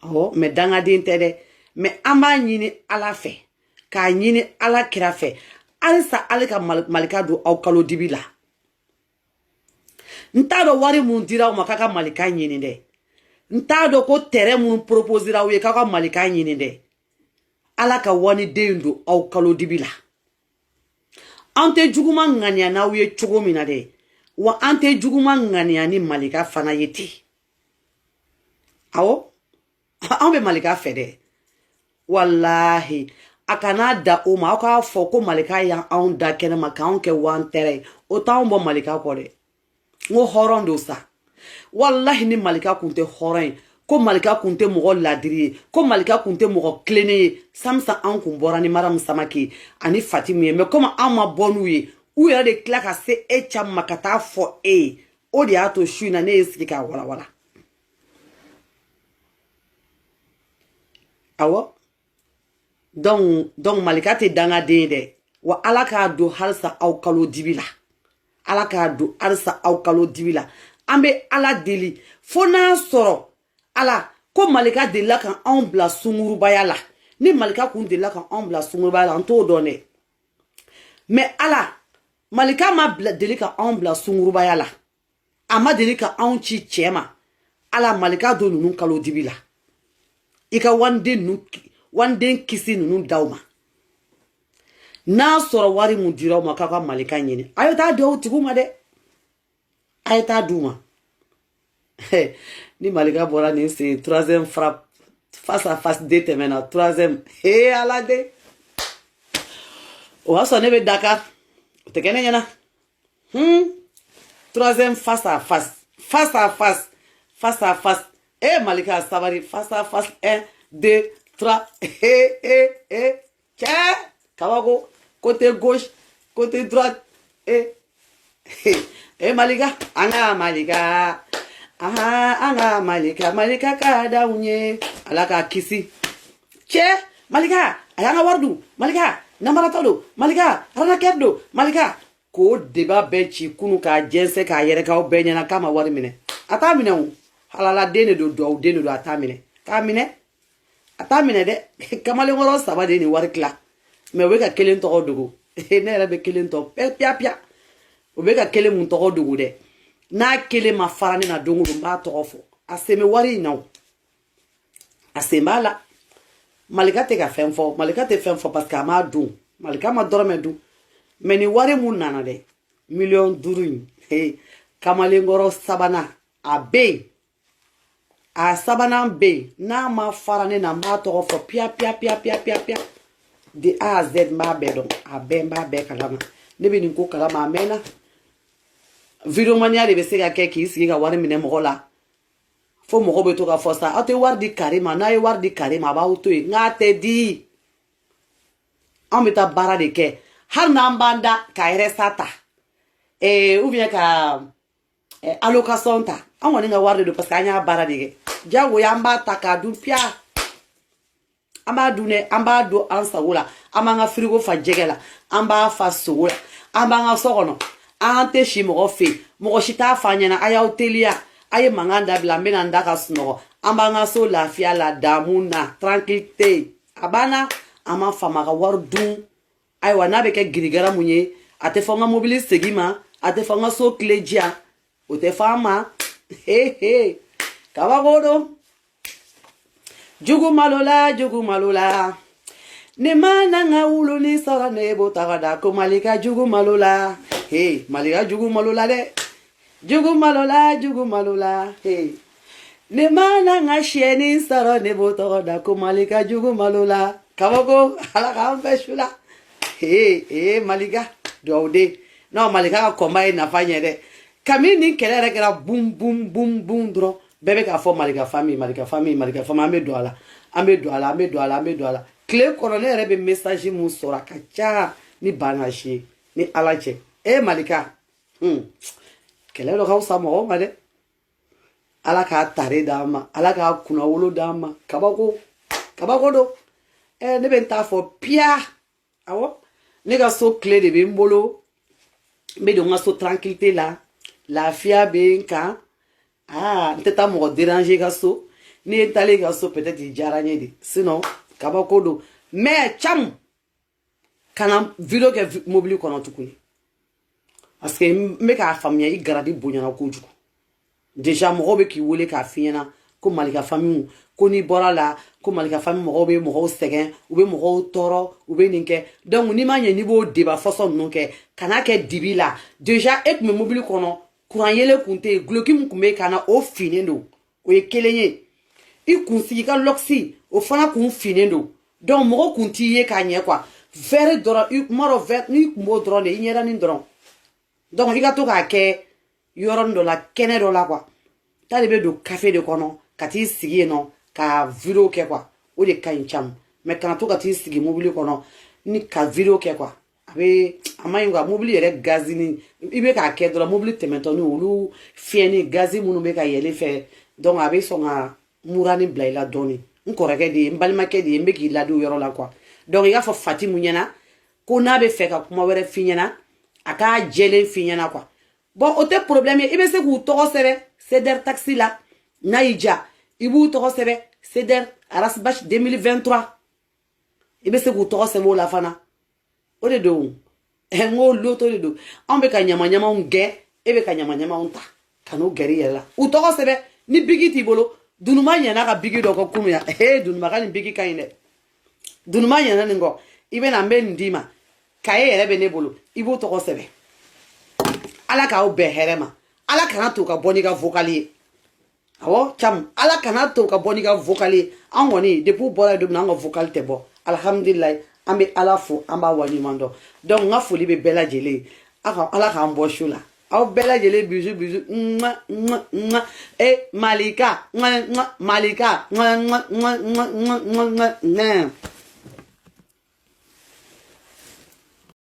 awɔ mais dangaden tɛ dɛ mais an b'a ɲini ala fɛ k'a ɲini ala kira fɛ halisa ale ka Malika don aw kalo dibi la n t'a dɔn wari mun dira aw ma k'a ka Malika ɲini dɛ n t'a dɔn ko terrain mun proposera aw ye k'a ka Malika ɲini dɛ ala ka wani den don aw kalo dibi la an tɛ juguman ŋaniya n'aw ye cogo min na dɛ wa ante juguma ŋaniyani malika fana ye ten awɔ an bɛ malika fɛ dɛ wallahi a kana da o ma aw k'a fɔ ko malika y'anw da kɛnɛ ma k'anw kɛ wan tɛrɛ o t'anw bɔ malika kɔ dɛ n ko hɔrɔn don sa wallahi ni malika kun tɛ hɔrɔn ye ko malika kun tɛ mɔgɔ ladiri ye ko malika kun tɛ mɔgɔ kilennen ye samisa an kun bɔra ni Mariam Samake ani Fatimu ye mais comme an ma bɔ n'u ye u yɛrɛ de tila ka se e caman ma ka taa fɔ e ye o de y'a to su in na ne ye sigi k'a walawala awɔ donc malika tɛ dangaden ye dɛ wa ala k'a don halisa aw kalo dibi la ala k'a don halisa aw kalo dibi la an bɛ ala deli fo n'a sɔrɔ ala ko malika delila ka anw bila sungurubaya la ni malika kun delila ka anw bila sungurubaya la an t'o dɔn dɛ mais ala malika ma deli ka anw bila sungurubaya la a ma deli ka anw ci cɛ ma ala malika don ninnu kalo dibi la i ka wanden kisi ninnu d'aw ma n'a sɔrɔ wari mun dira aw ma k'aw ka malika ɲini a ye taa di aw tigiw ma dɛ a ye taa d'u ma ni malika bɔra nin sen troisième frappe face à face de tɛmɛna troisième ala de o y'a sɔrɔ ne bɛ Dakar o tɛ kɛ ne ɲɛna troisième face à face malika sabari face à face 1 2 3 cɛ kabako côté gauche côté droite malika anga malika anga malika ka d'anw ye ala k'a kisi cɛ malika a y'an ka wari dun malika namaratɔ don malika aranakɛri don malika k'o deba bɛɛ ci kunu k'a jɛnsɛ k'a yɛrɛ k'aw bɛɛ ɲɛna k'a ma wari minɛ a t'a minɛ o halala den de don duwawu den de don a t'a minɛ k'a minɛ a t'a minɛ dɛ kamalenkɔrɔ 3 de ni wari tila mais o bɛ ka kelen tɔgɔ dogo ne yɛrɛ bɛ kelen tɔgɔ piya o bɛ ka kelen mun tɔgɔ dogo dɛ n'a kelen ma fara ne na don o don n b'a tɔgɔ fɔ a sen bɛ wari in na o a sen b'a la malika tɛ ka fɛn fɔ malika tɛ fɛn fɔ parce que a m'a dun malika ma dɔrɔmɛ dun mais ni wari mun nana dɛ 5 millions in kamalenkɔrɔ 3nan a bɛ yen a 3nan bɛ yen n'a ma fara ne na n b'a tɔgɔ fɔ piya de A à Z n b'a bɛɛ dɔn a bɛɛ n b'a bɛɛ kalama ne bɛ nin ko kalama a mɛnna vidéomaniya de bɛ se ka kɛ k'i sigi ka wari minɛ mɔgɔ la fo mɔgɔ bɛ to ka fɔ sa aw tɛ wari di kare ma n'a ye wari di kare ma a b'aw to yen nka tɛ di anw bɛ taa baara de kɛ hali n'an b'an da k'a yɛrɛ sa ta ou bien ka allocation ta an kɔni ka wari de don parce que an y'a baara de kɛ jagoya an b'a ta k'a dun piya an b'a dun dɛ an b'a don an sago la an b'an ka frigo fa jɛgɛ la an b'a fa sogo la an b'an ka so kɔnɔ an tɛ si mɔgɔ fɛ yen mɔgɔ si t'a fɔ an ɲɛna a y'aw teliya a ye mankan dabila n bɛna n da ka sunɔgɔ an b'an ka so lafiya la damu na tranquillité a banna an ma fama ka wari dun ayiwa n'a bɛ kɛ girigara mun ye a tɛ fɔ n ka mobili segin ma a tɛ fɔ n ka so tile diya o tɛ fɔ an ma kabako don jugu malo la ne ma na n ka wuluni sɔrɔ ne b'o taga da ko malika jugu malo la malika jugu malo la dɛ jugu malo la ne ma na n ka siyɛni sɔrɔ ne b'o tɔgɔ da ko malika jugu malo la kabako ala k'an bɛɛ su la malika duwawu den non malika ka kɔnba ye nafa ɲɛ dɛ kabini nin kɛlɛ yɛrɛ kɛra bum dɔrɔn bɛɛ bɛ k'a fɔ malika famille an bɛ don a la tile kɔnɔ ne yɛrɛ bɛ message mun sɔrɔ a ka ca ni banasi ye ni ala cɛ malika kɛlɛ dɔ ka fisa mɔgɔw ma dɛ ala k'a tare d'an ma ala k'a kunnawolo d'an ma kabako don ne bɛ n t'a fɔ piya awɔ ne ka so tile de bɛ n bolo n bɛ don n ka so tranquillité la lafiya bɛ n kan n tɛ taa mɔgɔ déranger ka so ni ye n taalen ka so peut-être i diyara n ye de sinon kabako don mais camu kana video kɛ mobili kɔnɔ tuguni parce que n bɛ k'a faamuya i garadi bonyana kojugu déjà mɔgɔw bɛ k'i wele k'a f'i ɲɛna ko malika famille ko n'i bɔra la ko malika famille mɔgɔw bɛ mɔgɔw sɛgɛn u bɛ mɔgɔw tɔɔrɔ u bɛ nin kɛ donc n'i ma ɲɛ n'i b'o débat fɔsɔn ninnu kɛ kana kɛ dibi la déjà e tun bɛ mobili kɔnɔ courant yele kunte gloki mun kun be kana o finen do o ye kelen ye I kun sigi ka loksi o fana kun finen do donc mogo kun ti ye ka ɲɛ quoi verre dɔrɔn I maro verre ni kun bo dɔrɔn de I ɲɛda ni dɔrɔn donc I ka to k'a kɛ yɔrɔnin dɔ la kɛnɛ dɔ la quoi t'ale be do café de kɔnɔ ka t'i sigi yen nɔ ka vidéo kɛ quoi o de ka ɲi caman mais kana to ka t'i sigi mobili kɔnɔ ni ka vidéo kɛ quoi a ma ɲi quoi mobili yɛrɛ gazi ni I be k'a kɛ dɔrɔn mobili tɛmɛtɔ ni olu fiɲɛ ni gazi minnu be ka yɛlɛ fɛ donc a be sɔn ka murani bila I la dɔɔni n kɔrɔkɛ de ye n balimakɛ de ye n be k'i ladi o yɔrɔ la quoi donc I k'a fɔ Fatimu ɲɛna ko n'a be fɛ ka kuma wɛrɛ f'i ɲɛna a k'a jɛlen f'i ɲɛna quoi bon o tɛ problème ye I be se k'u tɔgɔ sɛbɛn Seder taxi la n'a y'i ja I b'u tɔgɔ sɛbɛn Seder Arasbash 2023 I be se k'u tɔgɔ sɛbɛn o la fana o de don n ko loto de don anw be ka ɲamaɲamaw gɛn e be ka ɲamaɲamaw ta ka n'o gɛrɛ I yɛrɛ la u tɔgɔ sɛbɛn ni bigi t'i bolo Dunuma ɲɛna ka bigi dɔ kɔ kunu ya Dunuma ka nin bigi ka ɲi dɛ Dunuma ɲɛna nin kɔ I bɛ na n bɛ nin d'i ma kaye yɛrɛ bɛ ne bolo I b'o tɔgɔ sɛbɛn Ala k'aw bɛn hɛrɛ ma Ala kana to ka bɔ n'i ka vocal ye awɔ cam Ala kana to ka bɔ n'i ka vocal ye an kɔni depuis bɔra don min an ka vocal tɛ bɔ alhamdulilayi an bɛ Ala fo an b'a waleɲuman dɔn donc n ka foli bɛ bɛɛ lajɛlen ye Ala k'an bɔ su la aw bɛɛ lajɛlen bisou bisou Malika Malika